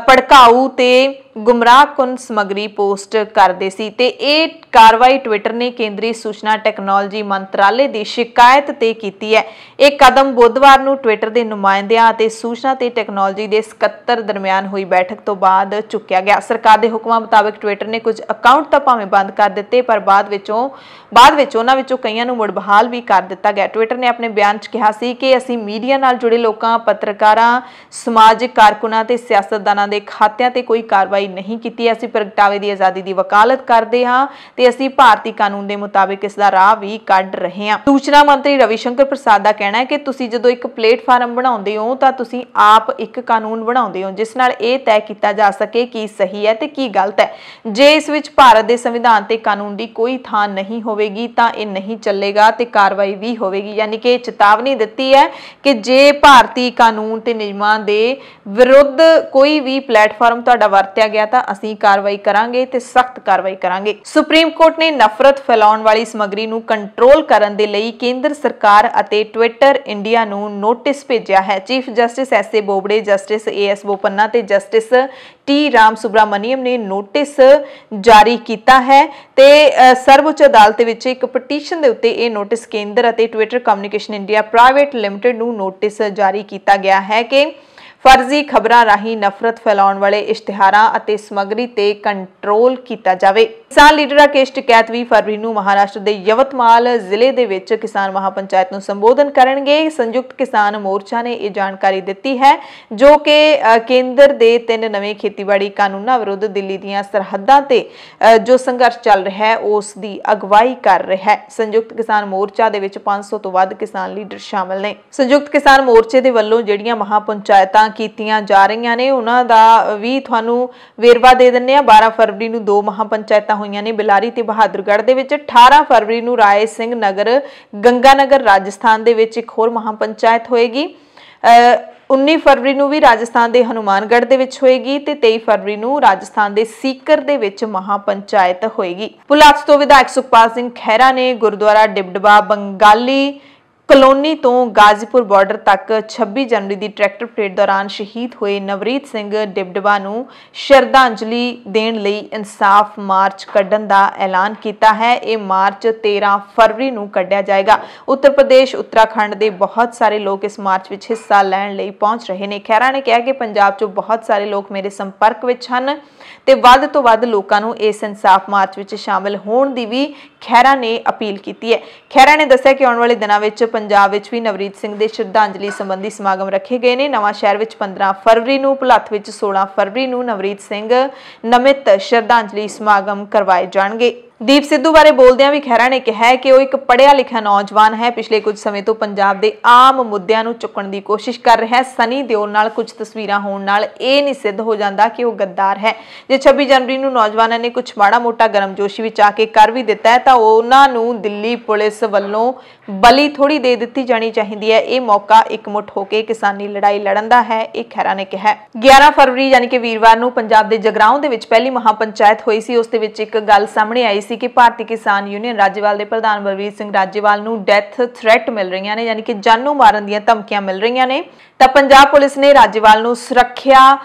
ਭੜਕਾਊ ਤੇ ਗੁੰਮਰਾਹਕੁਨ ਸਮੱਗਰੀ ਪੋਸਟ ਕਰਦੇ ਸੀ ਤੇ ਇਹ ਕਾਰਵਾਈ ਟਵਿੱਟਰ ਨੇ ਕੇਂਦਰੀ ਸੂਚਨਾ ਟੈਕਨੋਲੋਜੀ ਮੰਤਰਾਲੇ ਦੀ ਸ਼ਿਕਾਇਤ ਤੇ ਕੀਤੀ ਹੈ। ਇਹ ਕਦਮ ਬੁੱਧਵਾਰ ਨੂੰ ਟਵਿੱਟਰ ਦੇ ਨੁਮਾਇੰਦਿਆਂ ਅਤੇ ਸੂਚਨਾ ਤੇ ਟੈਕਨੋਲੋਜੀ ਦੇ ਸਕੱਤਰ ਦਰਮਿਆਨ ਹੋਈ ਬੈਠਕ ਤੋਂ ਬਾਅਦ ਚੁੱਕਿਆ ਗਿਆ। ਸਰਕਾਰ ਦੇ ਹੁਕਮਾਂ ਮੁਤਾਬਕ ਟਵਿੱਟਰ ਨੇ ਕੁਝ ਅਕਾਊਂਟ ਤਾਂ ਭਾਵੇਂ ਬੰਦ ਕਰ ਦਿੱਤੇ, ਪਰ ਬਾਅਦ ਵਿੱਚ ਉਹਨਾਂ ਵਿੱਚੋਂ ਕਈਆਂ ਨੂੰ ਮੁੜ ਬਹਾਲ ਵੀ ਕਰ ਦਿੱਤਾ ਗਿਆ। ਟਵਿੱਟਰ ਨੇ ਆਪਣੇ ਬਿਆਨ 'ਚ ਕਿਹਾ ਸੀ ਕਿ ਅਸੀਂ ਮੀਡੀਆ ਨਾਲ ਜੁੜੇ ਲੋਕਾਂ, ਪੱਤਰਕਾਰਾਂ, ਸਮਾਜਿਕ ਕਾਰਕੁਨਾਂ ਤੇ ਸਿਆਸਤਦਾਨਾਂ ਦੇ ਖਾਤਿਆਂ ਤੇ ਕੋਈ ਕਾਰਵਾਈ नहीं की। ਅਸੀਂ ਪ੍ਰਗਟਾਵੇ ਦੀ ਆਜ਼ਾਦੀ ਦੀ ਵਕਾਲਤ ਕਰਦੇ ਹਾਂ ਤੇ ਅਸੀਂ ਭਾਰਤੀ ਕਾਨੂੰਨ ਦੇ ਮੁਤਾਬਿਕ ਇਸ ਦਾ ਰਾਹ ਵੀ ਕੱਢ ਰਹੇ ਹਾਂ। ਸੂਚਨਾ ਮੰਤਰੀ ਰਵੀ ਸ਼ੰਕਰ ਪ੍ਰਸਾਦ ਦਾ ਕਹਿਣਾ ਹੈ ਕਿ ਤੁਸੀਂ ਜਦੋਂ ਇੱਕ ਪਲੇਟਫਾਰਮ ਬਣਾਉਂਦੇ ਹੋ ਤਾਂ ਤੁਸੀਂ ਆਪ ਇੱਕ ਕਾਨੂੰਨ ਬਣਾਉਂਦੇ ਹੋ ਜਿਸ ਨਾਲ ਇਹ ਤੈਅ ਕੀਤਾ ਜਾ ਸਕੇ ਕੀ ਸਹੀ ਹੈ ਤੇ ਕੀ ਗਲਤ ਹੈ। ਜੇ ਇਸ ਵਿੱਚ ਭਾਰਤ ਦੇ ਸੰਵਿਧਾਨ ਤੇ ਕਾਨੂੰਨ ਦੀ ਕੋਈ ਥਾਂ ਨਹੀਂ ਹੋਵੇਗੀ ਤਾਂ ਇਹ ਨਹੀਂ ਚੱਲੇਗਾ ਤੇ ਕਾਰਵਾਈ ਵੀ ਹੋਵੇਗੀ। ਯਾਨੀ ਕਿ ਚੇਤਾਵਨੀ ਦਿੱਤੀ ਹੈ ਕਿ ਜੇ ਭਾਰਤੀ ਕਾਨੂੰਨ ਤੇ ਨਿਯਮਾਂ ਦੇ ਵਿਰੁੱਧ ਕੋਈ ਵੀ ਪਲੇਟਫਾਰਮ ਤੁਹਾਡਾ ਵਰਤਿਆ ਗਿਆ ਤਾਂ ਅਸੀਂ ਕਾਰਵਾਈ ਕਰਾਂਗੇ ਤੇ ਸਖਤ ਕਾਰਵਾਈ ਕਰਾਂਗੇ। ਸੁਪਰੀਮ ਕੋਰਟ ਨੇ ਨਫ਼ਰਤ ਫੈਲਾਉਣ ਵਾਲੀ ਸਮੱਗਰੀ ਨੂੰ ਕੰਟਰੋਲ ਕਰਨ ਦੇ ਲਈ ਕੇਂਦਰ ਸਰਕਾਰ ਅਤੇ ਟਵਿੱਟਰ ਇੰਡੀਆ ਨੂੰ ਨੋਟਿਸ ਭੇਜਿਆ ਹੈ। Chief justice S A. Bobde, justice A S. Bopanna ਤੇ ਜਸਟਿਸ ਟੀ ਰਾਮ ਸੁਬਰਾਮਨੀਅਮ ਨੇ ਨੋਟਿਸ ਜਾਰੀ ਕੀਤਾ ਹੈ ਤੇ ਸਰਵਉੱਚ ਅਦਾਲਤ ਵਿੱਚ ਇੱਕ ਪਟੀਸ਼ਨ ਦੇ ਉੱਤੇ ਇਹ ਨੋਟਿਸ ਕੇਂਦਰ ਅਤੇ Twitter communication India private limited ਨੂੰ ਨੋਟਿਸ ਜਾਰੀ ਕੀਤਾ ਗਿਆ ਹੈ ਕਿ ਫਰਜ਼ੀ ਖਬਰਾਂ ਰਾਹੀਂ ਨਫ਼ਰਤ ਫੈਲਾਉਣ ਵਾਲੇ ਇਸ਼ਤਿਹਾਰਾਂ ਅਤੇ ਸਮੱਗਰੀ ਤੇ ਕੰਟਰੋਲ ਕੀਤਾ ਜਾਵੇ। ਕਿਸਾਨ ਲੀਡਰ ਰਾਕੇਸ਼ ਟਿਕੈਤ 20 ਫਰਵਰੀ ਨੂੰ ਮਹਾਰਾਸ਼ਟਰ ਦੇ ਯਵਤਮਾਲ ਜ਼ਿਲ੍ਹੇ ਦੇ ਵਿੱਚ ਕਿਸਾਨ ਮਹਾਪੰਚਾਇਤ ਨੂੰ ਸੰਬੋਧਨ ਕਰਨਗੇ। ਸੰਯੁਕਤ ਕਿਸਾਨ ਮੋਰਚਾ ਨੇ ਇਹ ਜਾਣਕਾਰੀ ਦਿੱਤੀ ਹੈ ਜੋ ਕਿ ਕੇਂਦਰ ਦੇ 3 ਨਵੇਂ ਖੇਤੀਬਾੜੀ ਕਾਨੂੰਨਾਂ ਵਿਰੁੱਧ ਦਿੱਲੀ ਦੀਆਂ ਸਰਹੱਦਾਂ ਤੇ ਜੋ ਸੰਘਰਸ਼ ਚੱਲ ਰਿਹਾ ਹੈ ਉਸ ਦੀ ਅਗਵਾਈ ਕਰ ਰਿਹਾ ਹੈ। ਸੰਯੁਕਤ ਕਿਸਾਨ ਮੋਰਚਾ ਦੇ ਵਿੱਚ 500 ਤੋਂ ਵੱਧ ਕਿਸਾਨ ਲੀਡਰ ਸ਼ਾਮਲ ਨੇ। ਸੰਯੁਕਤ ਕਿਸਾਨ ਮੋਰਚੇ ਦੇ ਵੱਲੋਂ ਜਿਹੜੀਆਂ ਮਹਾਪੰਚਾਇਤਾਂ ਕੀਤੀਆਂ ਜਾ ਰਹੀਆਂ ਨੇ ਉਹਨਾਂ ਦਾ ਵੀ ਤੁਹਾਨੂੰ ਵੇਰਵਾ ਦੇ ਦਿੰਨੇ ਆ। 12 ਫਰਵਰੀ ਨੂੰ 2 ਮਹਾਪੰਚਾਇਤਾਂ ਹੋਈਆਂ ਨੇ ਬਿਲਾਰੀ ਤੇ ਬਹਾਦਰਗੜ੍ਹ ਦੇ ਵਿੱਚ। 18 ਫਰਵਰੀ ਨੂੰ ਰਾਏ ਸਿੰਘ ਨਗਰ, ਗੰਗਾਨਗਰ ਰਾਜਸਥਾਨ ਦੇ ਵਿੱਚ ਇੱਕ ਹੋਰ ਮਹਾਪੰਚਾਇਤ ਹੋਏਗੀ। 19 ਫਰਵਰੀ ਨੂੰ ਵੀ ਰਾਜਸਥਾਨ ਦੇ ਹਨੂਮਾਨਗੜ੍ਹ ਦੇ ਵਿੱਚ ਹੋਏਗੀ ਤੇ 23 ਫਰਵਰੀ ਨੂੰ ਰਾਜਸਥਾਨ ਦੇ ਸੀਕਰ ਦੇ ਵਿੱਚ ਮਹਾਪੰਚਾਇਤ ਹੋਏਗੀ। ਭੁਲਾਥ ਤੋਂ ਵਿਧਾਇਕ ਸੁਖਪਾਲ ਸਿੰਘ ਖਹਿਰਾ ਨੇ ਗੁਰਦੁਆਰਾ ਡਿਬਡਬਾ ਬੰਗਾਲੀ ਕਲੋਨੀ ਤੋਂ ਗਾਜ਼ੀਪੁਰ ਬਾਰਡਰ ਤੱਕ 26 ਜਨਵਰੀ ਦੀ ਟਰੈਕਟਰ ਪਰੇਡ ਦੌਰਾਨ ਸ਼ਹੀਦ ਹੋਏ ਨਵਰੀਤ ਸਿੰਘ ਡਿਬਡਬਾ ਨੂੰ ਸ਼ਰਧਾਂਜਲੀ ਦੇਣ ਲਈ ਇਨਸਾਫ ਮਾਰਚ ਕੱਢਣ ਦਾ ਐਲਾਨ ਕੀਤਾ ਹੈ। ਇਹ ਮਾਰਚ 13 ਫਰਵਰੀ ਨੂੰ ਕੱਢਿਆ ਜਾਏਗਾ। ਉੱਤਰ ਪ੍ਰਦੇਸ਼, ਉੱਤਰਾਖੰਡ ਦੇ ਬਹੁਤ ਸਾਰੇ ਲੋਕ ਇਸ ਮਾਰਚ ਵਿੱਚ ਹਿੱਸਾ ਲੈਣ ਲਈ ਪਹੁੰਚ ਰਹੇ ਨੇ। ਖਹਿਰਾ ਨੇ ਕਿਹਾ ਕਿ ਪੰਜਾਬ 'ਚੋਂ ਬਹੁਤ ਸਾਰੇ ਲੋਕ ਮੇਰੇ ਸੰਪਰਕ ਵਿੱਚ ਹਨ ਤੇ ਵੱਧ ਤੋਂ ਵੱਧ ਲੋਕਾਂ ਨੂੰ ਇਸ ਇਨਸਾਫ ਮਾਰਚ ਵਿੱਚ ਸ਼ਾਮਲ ਹੋਣ ਦੀ ਵੀ ਖਹਿਰਾ ਨੇ ਅਪੀਲ ਕੀਤੀ ਹੈ। ਖਹਿਰਾ ਨੇ ਦੱਸਿਆ ਕਿ ਆਉਣ ਵਾਲੇ ਦਿਨਾਂ ਵਿੱਚ ਪੰਜਾਬ ਵਿੱਚ ਵੀ ਨਵਰੀਤ ਸਿੰਘ ਦੇ ਸ਼ਰਧਾਂਜਲੀ ਸੰਬੰਧੀ ਸਮਾਗਮ ਰੱਖੇ ਗਏ ਨੇ। ਨਵਾਂ ਸ਼ਹਿਰ ਵਿੱਚ 15 ਫਰਵਰੀ ਨੂੰ, ਭੁਲੱਥ ਵਿੱਚ 16 ਫਰਵਰੀ ਨੂੰ ਨਵਰੀਤ ਸਿੰਘ ਨਮਿਤ ਸ਼ਰਧਾਂਜਲੀ ਸਮਾਗਮ ਕਰਵਾਏ ਜਾਣਗੇ। ਦੀਪ ਸਿੱਧੂ ਬਾਰੇ ਬੋਲਦਿਆਂ ਵੀ ਖਹਿਰਾ ਨੇ ਕਿਹਾ ਹੈ ਕਿ ਉਹ ਇੱਕ ਪੜ੍ਹਿਆ ਲਿਖਿਆ ਨੌਜਵਾਨ ਹੈ। ਪਿਛਲੇ ਕੁਝ ਸਮੇਂ ਤੋਂ ਪੰਜਾਬ ਦੇ ਆਮ ਮੁੱਦਿਆਂ ਨੂੰ ਚੁੱਕਣ ਦੀ ਕੋਸ਼ਿਸ਼ ਕਰ ਰਿਹਾ ਹੈ। ਸਨੀ ਦਿਓਲ ਨਾਲ ਕੁਝ ਤਸਵੀਰਾਂ ਹੋਣ ਨਾਲ ਇਹ ਨਹੀਂ ਸਿੱਧ ਹੋ ਜਾਂਦਾ ਕਿ ਉਹ ਗੱਦਾਰ ਹੈ। ਜੇ 26 ਜਨਵਰੀ ਨੂੰ ਨੌਜਵਾਨਾਂ ਨੇ ਕੁਝ ਮਾੜਾ ਮੋਟਾ ਗਰਮਜੋਸ਼ੀ ਵਿੱਚ ਆ ਕੇ ਕਰ ਵੀ ਦਿੱਤਾ ਹੈ ਤਾਂ ਉਹਨਾਂ ਨੂੰ ਦਿੱਲੀ ਪੁਲਿਸ ਵੱਲੋਂ ਬਲੀ ਥੋੜੀ ਦੇ ਦਿੱਤੀ ਜਾਣੀ ਚਾਹੀਦੀ ਹੈ। ਇਹ ਮੌਕਾ ਇਕਮੁੱਠ ਹੋ ਕੇ ਕਿਸਾਨੀ ਲੜਾਈ ਲੜਨ ਦਾ ਹੈ, ਇਹ ਖਹਿਰਾ ਨੇ ਕਿਹਾ। 11 ਫਰਵਰੀ ਯਾਨੀ ਕਿ ਵੀਰਵਾਰ ਨੂੰ ਪੰਜਾਬ ਦੇ ਜਗਰਾਉਂ ਦੇ ਵਿੱਚ ਪਹਿਲੀ ਮਹਾਪੰਚਾਇਤ ਹੋਈ ਸੀ। ਉਸ ਦੇ ਵਿੱਚ ਇੱਕ ਗੱਲ ਸਾਹਮਣੇ ਆਈ ਸੀ ਕਿ ਭਾਰਤੀ ਕਿਸਾਨ ਯੂਨੀਅਨ ਰਾਜੇਵਾਲ ਦੇ ਪ੍ਰਧਾਨ ਬਲਵੀਰ ਸਿੰਘ ਰਾਜੇਵਾਲ ਨੂੰ ਡੈਥ ਥ੍ਰੈਟ ਮਿਲ ਰਹੀਆਂ ਨੇ, ਯਾਨੀ ਕਿ ਜਾਨੋਂ ਮਾਰਨ ਦੀਆਂ ਧਮਕੀਆਂ ਮਿਲ ਰਹੀਆਂ ਨੇ। ਤਾਂ ਪੰਜਾਬ ਪੁਲਿਸ ਨੇ ਰਾਜੇਵਾਲ ਨੂੰ ਸੁਰੱਖਿਆ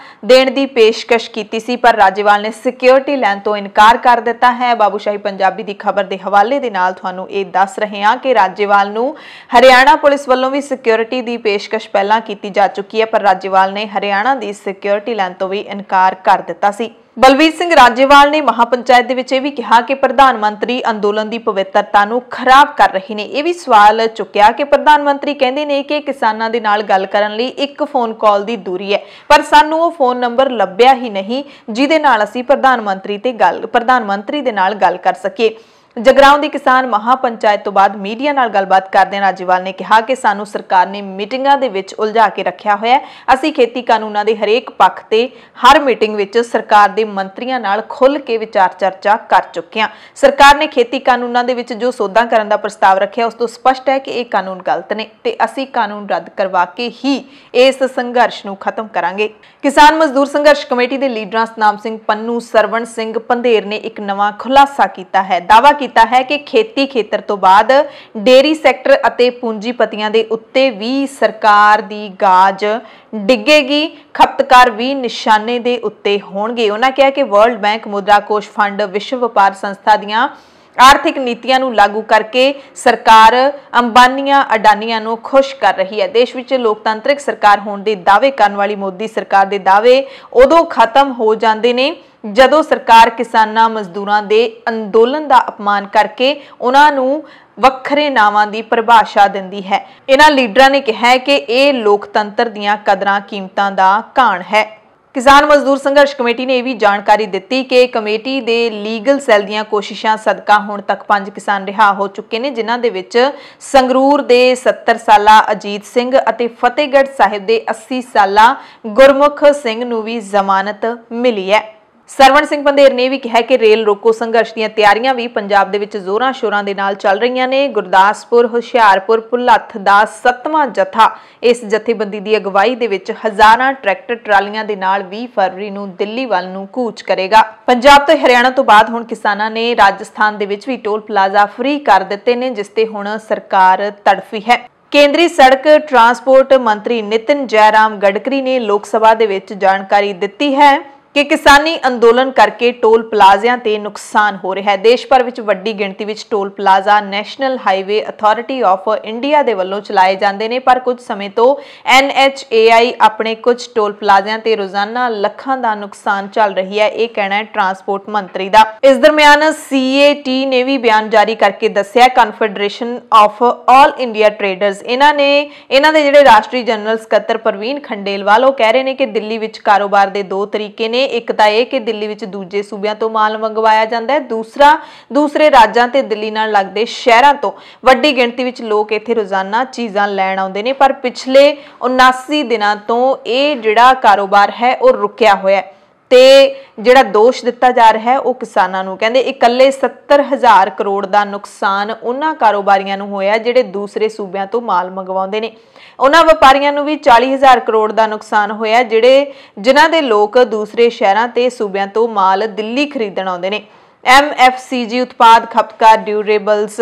ਦੇਣ ਦੀ ਪੇਸ਼ਕਸ਼ ਕੀਤੀ ਸੀ ਪਰ ਰਾਜੇਵਾਲ ਨੇ ਸਿਕਿਉਰਿਟੀ ਲੈਣ ਤੋਂ ਇਨਕਾਰ ਕਰ ਦਿੱਤਾ ਹੈ। ਬਾਬੂਸ਼ਾਹੀ ਪੰਜਾਬੀ ਦੀ ਖਬਰ ਦੇ ਹਵਾਲੇ ਦੇ ਨਾਲ ਤੁਹਾਨੂੰ ਇਹ ਦੱਸ ਰਹੇ ਹਾਂ ਕਿ ਰਾਜੇਵਾਲ ਨੂੰ ਹਰਿਆਣਾ ਪੁਲਿਸ ਵੱਲੋਂ ਵੀ ਸਿਕਿਉਰਿਟੀ ਦੀ ਪੇਸ਼ਕਸ਼ ਪਹਿਲਾਂ ਕੀਤੀ ਜਾ ਚੁੱਕੀ ਹੈ ਪਰ ਰਾਜੇਵਾਲ ਨੇ ਹਰਿਆਣਾ ਦੀ ਸਿਕਿਉਰਿਟੀ ਲੈਣ ਤੋਂ ਵੀ ਇਨਕਾਰ ਕਰ ਦਿੱਤਾ ਸੀ। ਬਲਵੀਰ ਸਿੰਘ ਰਾਜੇਵਾਲ ਨੇ ਮਹਾਪੰਚਾਇਤ ਦੇ ਵਿੱਚ ਇਹ ਵੀ ਕਿਹਾ ਕਿ ਪ੍ਰਧਾਨ ਮੰਤਰੀ ਅੰਦੋਲਨ ਦੀ ਪਵਿੱਤਰਤਾ ਨੂੰ ਖਰਾਬ ਕਰ ਰਹੇ ਨੇ। ਇਹ ਵੀ ਸਵਾਲ ਚੁੱਕਿਆ ਕਿ ਪ੍ਰਧਾਨ ਮੰਤਰੀ ਕਹਿੰਦੇ ਨੇ ਕਿ ਕਿਸਾਨਾਂ ਦੇ ਨਾਲ ਗੱਲ ਕਰਨ ਲਈ ਇੱਕ ਫੋਨ ਕਾਲ ਦੀ ਦੂਰੀ ਹੈ ਪਰ ਸਾਨੂੰ ਉਹ ਫੋਨ ਨੰਬਰ ਲੱਭਿਆ ਹੀ ਨਹੀਂ ਜਿਹਦੇ ਨਾਲ ਅਸੀਂ ਪ੍ਰਧਾਨ ਮੰਤਰੀ ਦੇ ਨਾਲ ਗੱਲ ਕਰ ਸਕੀਏ। ਜਗਰਾਉਂ ਦੀ ਕਿਸਾਨ ਮਹਾਪੰਚਾਇਤ ਤੋਂ ਬਾਅਦ ਮੀਡੀਆ ਨਾਲ ਗੱਲਬਾਤ ਕਰਦਿਆਂ ਰਾਜੇਵਾਲ ਨੇ ਕਿਹਾ ਕਿ ਸਾਨੂੰ ਸਰਕਾਰ ਨੇ ਮੀਟਿੰਗਾਂ ਦੇ ਵਿੱਚ ਉਲਝਾ ਕੇ ਰੱਖਿਆ ਹੋਇਆ ਹੈ। ਅਸੀਂ ਖੇਤੀ ਕਾਨੂੰਨਾਂ ਦੇ ਹਰੇਕ ਪੱਖ ਤੇ ਹਰ ਮੀਟਿੰਗ ਵਿੱਚ ਸਰਕਾਰ ਦੇ ਮੰਤਰੀਆਂ ਨਾਲ ਖੁੱਲ੍ਹ ਕੇ ਵਿਚਾਰ ਚਰਚਾ ਕਰ ਚੁੱਕੇ ਹਾਂ। ਸਰਕਾਰ ਨੇ ਖੇਤੀ ਕਾਨੂੰਨਾਂ ਦੇ ਵਿੱਚ ਜੋ ਸੋਧਾਂ ਕਰਨ ਦਾ ਪ੍ਰਸਤਾਵ ਰੱਖਿਆ ਉਸ ਤੋਂ ਸਪਸ਼ਟ ਹੈ ਕਿ ਇਹ ਕਾਨੂੰਨ ਗਲਤ ਨੇ ਤੇ ਅਸੀਂ ਕਾਨੂੰਨ ਰੱਦ ਕਰਵਾ ਕੇ ਹੀ ਇਸ ਸੰਘਰਸ਼ ਨੂੰ ਖਤਮ ਕਰਾਂਗੇ। ਕਿਸਾਨ ਮਜ਼ਦੂਰ ਸੰਘਰਸ਼ ਕਮੇਟੀ ਦੇ ਲੀਡਰਾਂ ਸਤਨਾਮ ਸਿੰਘ ਪੰਨੂ, ਸਰਵਣ ਸਿੰਘ ਪੰਧੇਰ ਨੇ ਇੱਕ ਨਵਾਂ ਖੁਲਾਸਾ ਕੀਤਾ ਹੈ। ਦਾਅਵਾ ਕੀਤਾ ਹੈ ਕਿ ਖੇਤੀ ਖੇਤਰ ਤੋਂ ਬਾਅਦ ਡੇਰੀ ਸੈਕਟਰ ਅਤੇ ਪੂੰਜੀਪਤੀਆਂ ਦੇ ਉੱਤੇ ਵੀ ਸਰਕਾਰ ਦੀ ਗਾਜ ਡਿੱਗੇਗੀ। ਖਪਤਕਾਰ ਵੀ ਨਿਸ਼ਾਨੇ ਦੇ ਉੱਤੇ ਹੋਣਗੇ। ਉਹਨਾਂ ਕਿਹਾ ਕਿ ਵਰਲਡ ਬੈਂਕ, ਮੁਦਰਾ ਕੋਸ਼ ਫੰਡ, ਵਿਸ਼ਵ ਵਪਾਰ ਸੰਸਥਾ ਦੀਆਂ ਆਰਥਿਕ ਨੀਤੀਆਂ ਨੂੰ ਲਾਗੂ ਕਰਕੇ ਸਰਕਾਰ ਅੰਬਾਨੀਆਂ ਅਡਾਨੀਆਂ ਨੂੰ ਖੁਸ਼ ਕਰ ਰਹੀ ਹੈ। ਦੇਸ਼ ਵਿੱਚ ਲੋਕਤੰਤਰਿਕ ਸਰਕਾਰ ਹੋਣ ਦੇ ਦਾਅਵੇ ਕਰਨ ਵਾਲੀ ਮੋਦੀ ਸਰਕਾਰ ਦੇ ਦਾਅਵੇ ਉਦੋਂ ਖਤਮ ਹੋ ਜਾਂਦੇ ਨੇ ਜਦੋਂ ਸਰਕਾਰ ਕਿਸਾਨਾਂ ਮਜ਼ਦੂਰਾਂ ਦੇ ਅੰਦੋਲਨ ਦਾ ਅਪਮਾਨ ਕਰਕੇ ਉਹਨਾਂ ਨੂੰ ਵੱਖਰੇ ਨਾਵਾਂ ਦੀ ਪਰਿਭਾਸ਼ਾ ਦਿੰਦੀ ਹੈ। ਇਹਨਾਂ ਲੀਡਰਾਂ ਨੇ ਕਿਹਾ ਕਿ ਇਹ ਲੋਕਤੰਤਰ ਦੀਆਂ ਕਦਰਾਂ ਕੀਮਤਾਂ ਦਾ ਘਾਣ ਹੈ। ਕਿਸਾਨ ਮਜ਼ਦੂਰ ਸੰਘਰਸ਼ ਕਮੇਟੀ ਨੇ ਇਹ ਵੀ ਜਾਣਕਾਰੀ ਦਿੱਤੀ ਕਿ ਕਮੇਟੀ ਦੇ ਲੀਗਲ ਸੈੱਲ ਦੀਆਂ ਕੋਸ਼ਿਸ਼ਾਂ ਸਦਕਾ ਹੁਣ ਤੱਕ 5 ਕਿਸਾਨ ਰਿਹਾ ਹੋ ਚੁੱਕੇ ਨੇ, ਜਿਨ੍ਹਾਂ ਦੇ ਵਿੱਚ ਸੰਗਰੂਰ ਦੇ 70 ਸਾਲਾ ਅਜੀਤ ਸਿੰਘ ਅਤੇ ਫਤਿਹਗੜ੍ਹ ਸਾਹਿਬ ਦੇ 80 ਸਾਲਾ ਗੁਰਮੁਖ ਸਿੰਘ ਨੂੰ ਵੀ ਜ਼ਮਾਨਤ ਮਿਲੀ ਹੈ। ਸਰਵਣ ਸਿੰਘ ਪੰਧੇਰ ਨੇ ਵੀ ਕਿਹਾ ਕਿ ਰੇਲ ਰੋਕੋ ਸੰਘਰਸ਼ ਦੀਆਂ ਤਿਆਰੀਆਂ ਵੀ ਪੰਜਾਬ ਦੇ ਵਿੱਚ ਜ਼ੋਰਾਂ ਸ਼ੋਰਾਂ ਦੇ ਨਾਲ ਚੱਲ ਰਹੀਆਂ ਨੇ। ਗੁਰਦਾਸਪੁਰ, ਹੁਸ਼ਿਆਰਪੁਰ, ਭੁਲੱਥ ਦਾ 7ਵਾਂ ਜਥਾ ਇਸ ਜਥੇਬੰਦੀ ਦੀ ਅਗਵਾਈ ਦੇ ਵਿੱਚ ਹਜ਼ਾਰਾਂ ਟਰੈਕਟਰ ਟਰਾਲੀਆਂ ਦੇ ਨਾਲ 20 ਫਰਵਰੀ ਨੂੰ ਦਿੱਲੀ ਵੱਲ ਨੂੰ ਕੂਚ ਕਰੇਗਾ। ਪੰਜਾਬ ਤੇ ਹਰਿਆਣਾ ਤੋਂ ਬਾਅਦ ਹੁਣ ਕਿਸਾਨਾਂ ਨੇ ਰਾਜਸਥਾਨ ਦੇ ਵਿੱਚ ਵੀ ਟੋਲ ਪਲਾਜ਼ਾ ਫ੍ਰੀ ਕਰ ਦਿੱਤੇ ਨੇ, ਜਿਸ ਤੇ ਹੁਣ ਸਰਕਾਰ ਤੜਫੀ ਹੈ। ਕੇਂਦਰੀ ਸੜਕ ਟਰਾਂਸਪੋਰਟ ਮੰਤਰੀ ਨਿਤਿਨ ਜੈਰਾਮ ਗਡਕਰੀ ਨੇ ਲੋਕ ਸਭਾ ਦੇ ਵਿੱਚ ਜਾਣਕਾਰੀ ਦਿੱਤੀ ਹੈ ਕਿ ਕਿਸਾਨੀ ਅੰਦੋਲਨ ਕਰਕੇ ਟੋਲ ਪਲਾਜ਼ਿਆਂ ਤੇ ਨੁਕਸਾਨ ਹੋ ਰਿਹਾ ਹੈ। ਦੇਸ਼ ਭਰ ਵਿੱਚ ਵੱਡੀ ਗਿਣਤੀ ਵਿੱਚ toll plaza national highway authority of India ਦੇ ਵੱਲੋਂ ਚਲਾਏ ਜਾਂਦੇ ਨੇ, ਪਰ ਕੁਝ ਸਮੇਂ ਤੋਂ NHAI ਆਪਣੇ ਕੁਝ ਟੋਲ ਪਲਾਜ਼ਿਆਂ ਤੇ ਰੋਜ਼ਾਨਾ ਲੱਖਾਂ ਦਾ ਨੁਕਸਾਨ ਚੱਲ ਰਹੀ ਹੈ। ਇਹ ਕਹਿਣਾ ਹੈ ਟਰਾਂਸਪੋਰਟ ਮੰਤਰੀ ਦਾ। ਇਸ ਦਰਮਿਆਨ CAT ਨੇ ਵੀ ਬਿਆਨ ਜਾਰੀ ਕਰਕੇ ਦੱਸਿਆ, confederation of all India traders, ਇਹਨਾਂ ਦੇ ਜਿਹੜੇ ਰਾਸ਼ਟਰੀ ਜਨਰਲ ਸਕੱਤਰ ਪ੍ਰਵੀਨ ਖੰਡੇਲਵਾਲ, ਉਹ ਕਹਿ ਰਹੇ ਨੇ ਕਿ ਦਿੱਲੀ ਵਿੱਚ ਕਾਰੋਬਾਰ ਦੇ 2 ਤਰੀਕੇ ਨੇ। ਇੱਕ ਤਾਂ ਇਹ ਕਿ ਦਿੱਲੀ ਵਿੱਚ ਦੂਜੇ ਸੂਬਿਆਂ ਤੋਂ ਮਾਲ ਮੰਗਵਾਇਆ ਜਾਂਦਾ ਹੈ, ਦੂਸਰੇ ਰਾਜਾਂ ਤੇ ਦਿੱਲੀ ਨਾਲ ਲੱਗਦੇ ਸ਼ਹਿਰਾਂ ਤੋਂ ਵੱਡੀ ਗਿਣਤੀ ਵਿੱਚ ਲੋਕ ਇੱਥੇ ਰੋਜ਼ਾਨਾ ਚੀਜ਼ਾਂ ਲੈਣ ਆਉਂਦੇ ਨੇ, ਪਰ ਪਿਛਲੇ 79 ਦਿਨਾਂ ਤੋਂ ਇਹ ਜਿਹੜਾ ਕਾਰੋਬਾਰ ਹੈ ਉਹ ਰੁਕਿਆ ਹੋਇਆ ਹੈ ਤੇ ਜਿਹੜਾ ਦੋਸ਼ ਦਿੱਤਾ ਜਾ ਰਿਹਾ ਹੈ ਉਹ ਕਿਸਾਨਾਂ ਨੂੰ। ਕਹਿੰਦੇ ਇਕੱਲੇ 70,000 ਕਰੋੜ ਦਾ ਨੁਕਸਾਨ ਉਹਨਾਂ ਕਾਰੋਬਾਰੀਆਂ ਨੂੰ ਹੋਇਆ ਜਿਹੜੇ ਦੂਸਰੇ ਸੂਬਿਆਂ ਤੋਂ ਮਾਲ ਮੰਗਵਾਉਂਦੇ ਨੇ। ਉਹਨਾਂ ਵਪਾਰੀਆਂ ਨੂੰ ਵੀ 40,000 ਕਰੋੜ ਦਾ ਨੁਕਸਾਨ ਹੋਇਆ ਜਿਨ੍ਹਾਂ ਦੇ ਲੋਕ ਦੂਸਰੇ ਸ਼ਹਿਰਾਂ ਤੇ ਸੂਬਿਆਂ ਤੋਂ ਮਾਲ ਦਿੱਲੀ ਖਰੀਦਣ ਆਉਂਦੇ ਨੇ। MFCG ਉਤਪਾਦ, ਖਪਤਕਾਰ, ਡਿਊਰੇਬਲਸ,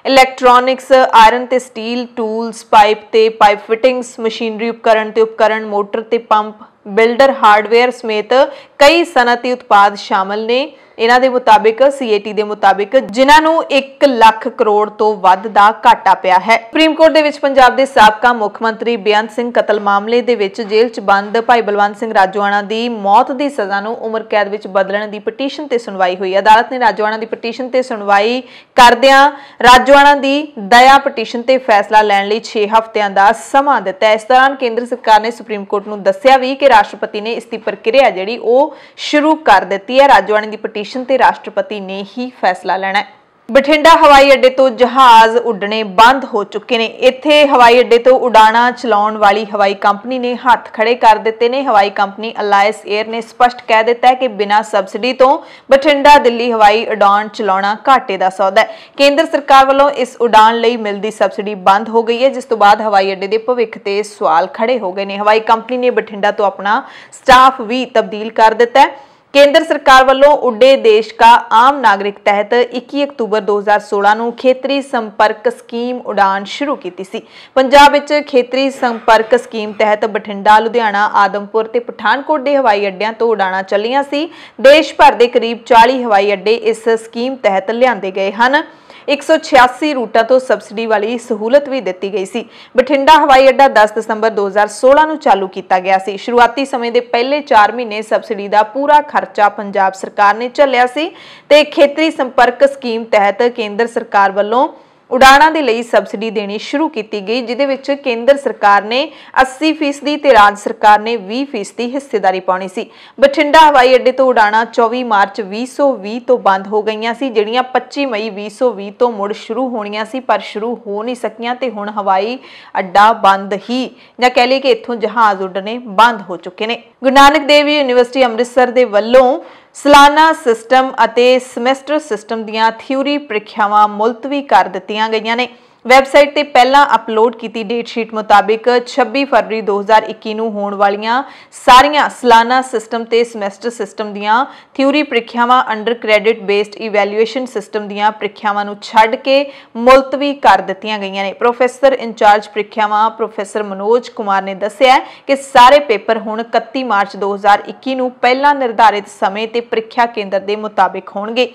ਇਲੈਕਟ੍ਰੋਨਿਕਸ, ਆਇਰਨ ਤੇ ਸਟੀਲ, ਟੂਲਸ, ਪਾਈਪ ਤੇ ਪਾਈਪ ਫਿਟਿੰਗਸ, ਮਸ਼ੀਨਰੀ ਉਪਕਰਨ ਤੇ ਉਪਕਰਨ, ਮੋਟਰ ਤੇ ਪੰਪ, ਬਿਲਡਰ ਹਾਰਡਵੇਅਰ ਸਮੇਤ ਕਈ ਸਨਅਤੀ ਉਤਪਾਦ ਸ਼ਾਮਲ ਨੇ। ਇਹਨਾਂ ਦੇ ਮੁਤਾਬਿਕ CAT ਦੇ ਮੁਤਾਬਿਕ ਜਿਨ੍ਹਾਂ ਨੂੰ 1 ਲੱਖ ਕਰੋੜ ਤੋਂ ਵੱਧ ਦਾ ਘਾਟਾ ਪਿਆ ਹੈ। ਸੁਪਰੀਮ ਕੋਰਟ ਦੇ ਵਿੱਚ ਪੰਜਾਬ ਦੇ ਸਾਬਕਾ ਮੁੱਖ ਮੰਤਰੀ ਬੇਅੰਤ ਸਿੰਘ ਕਤਲ ਮਾਮਲੇ ਦੇ ਵਿੱਚ ਜੇਲ੍ਹ 'ਚ ਬੰਦ ਭਾਈ ਬਲਵੰਤ ਸਿੰਘ ਰਾਜੋਆਣਾ ਦੀ ਮੌਤ ਦੀ ਸਜ਼ਾ ਨੂੰ ਉਮਰ ਕੈਦ ਵਿੱਚ ਬਦਲਣ ਦੀ ਪਟੀਸ਼ਨ ਤੇ ਸੁਣਵਾਈ ਹੋਈ। ਅਦਾਲਤ ਨੇ ਰਾਜੋਆਣਾ ਦੀ ਪਟੀਸ਼ਨ ਤੇ ਸੁਣਵਾਈ ਕਰਦਿਆਂ ਰਾਜੋਆਣਾ ਦੀ ਦਇਆ ਪਟੀਸ਼ਨ ਤੇ ਫੈਸਲਾ ਲੈਣ ਲਈ 6 ਹਫ਼ਤਿਆਂ ਦਾ ਸਮਾਂ ਦਿੱਤਾ ਹੈ। ਇਸ ਦੌਰਾਨ ਕੇਂਦਰ ਸਰਕਾਰ ਨੇ ਸੁਪਰੀਮ ਕੋਰਟ ਨੂੰ ਦੱਸਿਆ ਵੀ ਕਿ ਰਾਸ਼ਟਰਪਤੀ ਨੇ ਇਸ ਦੀ ਪ੍ਰਕਿਰਿਆ ਜਿਹੜੀ ਉਹ ਸ਼ੁਰੂ ਕਰ ਦਿੱਤੀ ਹੈ। ਰਾਜੋਆਣਾ ਦੀ ਪਟੀਸ਼ਨ ਤੇ ਰਾਸ਼ਟਰਪਤੀ ਨੇ ਹੀ ਫੈਸਲਾ ਲੈਣਾ ਹੈ। ਬਠਿੰਡਾ ਹਵਾਈ ਅੱਡੇ ਤੋਂ ਜਹਾਜ਼ ਉੱਡਣੇ ਬੰਦ ਹੋ ਚੁੱਕੇ ਨੇ। ਇੱਥੇ ਹਵਾਈ ਅੱਡੇ ਤੋਂ ਉਡਾਣਾਂ ਚਲਾਉਣ ਵਾਲੀ ਹਵਾਈ ਕੰਪਨੀ ਨੇ ਹੱਥ ਖੜੇ ਕਰ ਦਿੱਤੇ ਨੇ। ਹਵਾਈ ਕੰਪਨੀ ਅਲਾਇੰਸ 에ਅਰ ਨੇ ਸਪਸ਼ਟ ਕਹਿ ਦਿੱਤਾ ਹੈ ਕਿ ਬਿਨਾਂ ਸਬਸਿਡੀ ਤੋਂ ਬਠਿੰਡਾ ਦਿੱਲੀ ਹਵਾਈ ਉਡਾਣ ਚਲਾਉਣਾ ਘਾਟੇ ਦਾ ਸੌਦਾ ਹੈ। ਕੇਂਦਰ ਸਰਕਾਰ ਵੱਲੋਂ ਇਸ ਉਡਾਣ ਲਈ ਮਿਲਦੀ ਸਬਸਿਡੀ ਬੰਦ ਹੋ ਗਈ ਹੈ, ਜਿਸ ਤੋਂ ਬਾਅਦ ਹਵਾਈ ਅੱਡੇ ਦੇ ਭਵਿੱਖ ਤੇ ਸਵਾਲ ਖੜੇ ਹੋ ਗਏ ਨੇ। ਹਵਾਈ ਕੰਪਨੀ ਨੇ ਬਠਿੰਡਾ ਤੋਂ ਆਪਣਾ ਸਟਾਫ ਵੀ ਤਬਦੀਲ ਕਰ ਦਿੱਤਾ ਹੈ। केंद्र सरकार वालों उड़े देश का आम नागरिक तहत 21 अक्तूबर 2016 ਨੂੰ ਖੇਤਰੀ ਸੰਪਰਕ ਸਕੀਮ ਉਡਾਨ ਸ਼ੁਰੂ ਕੀਤੀ ਸੀ। ਪੰਜਾਬ ਵਿੱਚ ਖੇਤਰੀ ਸੰਪਰਕ ਸਕੀਮ ਤਹਿਤ ਬਠਿੰਡਾ, ਲੁਧਿਆਣਾ, ਆਦਮਪੁਰ ਤੇ ਪਠਾਨਕੋਟ ਦੇ ਹਵਾਈ ਅੱਡਿਆਂ ਤੋਂ ਉਡਾਨਾਂ ਚੱਲੀਆਂ ਸੀ। ਦੇਸ਼ ਭਰ ਦੇ ਕਰੀਬ 40 ਹਵਾਈ ਅੱਡੇ ਇਸ ਸਕੀਮ ਤਹਿਤ ਲਿਆਂਦੇ ਗਏ ਹਨ। 186 रूटा तो सबसिडी वाली सहूलत भी दी गई सी। बठिंडा हवाई अड्डा 10 दसंबर 2016 ਨੂੰ चालू किया गया सी। शुरुआती समय के पहले 4 महीने सबसिडी का पूरा खर्चा पंजाब सरकार ने झल्लिया सी ते खेतरी संपर्क स्कीम तहत केंद्र सरकार वालों ਉਡਾਣਾਂ ਦੇ ਲਈ ਸਬਸਿਡੀ ਦੇਣੀ ਸ਼ੁਰੂ ਕੀਤੀ ਗਈ, ਜਿਹਦੇ ਵਿੱਚ ਕੇਂਦਰ ਸਰਕਾਰ ਨੇ 80% ਤੇ ਰਾਜ ਸਰਕਾਰ ਨੇ 20% ਹਿੱਸੇਦਾਰੀ ਪਾਉਣੀ ਸੀ। ਬਠਿੰਡਾ ਹਵਾਈ ਅੱਡੇ ਤੋਂ ਉਡਾਣਾਂ 24 ਮਾਰਚ 2020 ਤੋਂ ਬੰਦ ਹੋ ਗਈਆਂ ਸੀ, ਜਿਹੜੀਆਂ 25 ਮਈ 2020 ਤੋਂ ਮੁੜ ਸ਼ੁਰੂ ਹੋਣੀਆਂ ਸੀ, ਪਰ ਸ਼ੁਰੂ ਹੋ ਨਹੀਂ ਸਕੀਆਂ ਤੇ ਹੁਣ ਹਵਾਈ ਅੱਡਾ ਬੰਦ ਹੀ, ਜਾਂ ਕਹਿ ਲਈਏ ਕਿ ਇੱਥੋਂ ਜਹਾਜ਼ ਉੱਡਣੇ ਬੰਦ ਹੋ ਚੁੱਕੇ ਨੇ। ਗੁਰੂ ਨਾਨਕ ਦੇਵ ਯੂਨੀਵਰਸਿਟੀ ਅੰਮ੍ਰਿਤਸਰ ਦੇ ਵੱਲੋਂ ਸਾਲਾਨਾ ਸਿਸਟਮ ਅਤੇ ਸਮੈਸਟਰ ਸਿਸਟਮ ਦੀਆਂ ਥਿਊਰੀ ਪ੍ਰੀਖਿਆਵਾਂ ਮੁਲਤਵੀ ਕਰ ਦਿੱਤੀਆਂ ਗਈਆਂ ਨੇ। ਵੈਬਸਾਈਟ ਤੇ ਪਹਿਲਾਂ ਅਪਲੋਡ ਕੀਤੀ ਡੇਟ ਸ਼ੀਟ ਮੁਤਾਬਿਕ 26 ਫਰਵਰੀ 2021 ਨੂੰ ਹੋਣ ਵਾਲੀਆਂ ਸਾਰੀਆਂ ਸਾਲਾਨਾ ਸਿਸਟਮ ਤੇ ਸਮੈਸਟਰ ਸਿਸਟਮ ਦੀਆਂ ਥਿਊਰੀ ਪ੍ਰੀਖਿਆਵਾਂ under credit based evaluation system ਦੀਆਂ ਪ੍ਰੀਖਿਆਵਾਂ ਨੂੰ ਛੱਡ ਕੇ ਮੁਲਤਵੀ ਕਰ ਦਿੱਤੀਆਂ ਗਈਆਂ ਨੇ। ਪ੍ਰੋਫੈਸਰ ਇੰਚਾਰਜ ਪ੍ਰੀਖਿਆਵਾਂ ਪ੍ਰੋਫੈਸਰ ਮਨੋਜ ਕੁਮਾਰ ਨੇ ਦੱਸਿਆ ਕਿ ਸਾਰੇ ਪੇਪਰ ਹੁਣ 31 ਮਾਰਚ 2021 ਨੂੰ ਪਹਿਲਾਂ ਨਿਰਧਾਰਿਤ ਸਮੇਂ ਤੇ ਪ੍ਰੀਖਿਆ ਕੇਂਦਰ ਦੇ ਮੁਤਾਬਿਕ ਹੋਣਗੇ।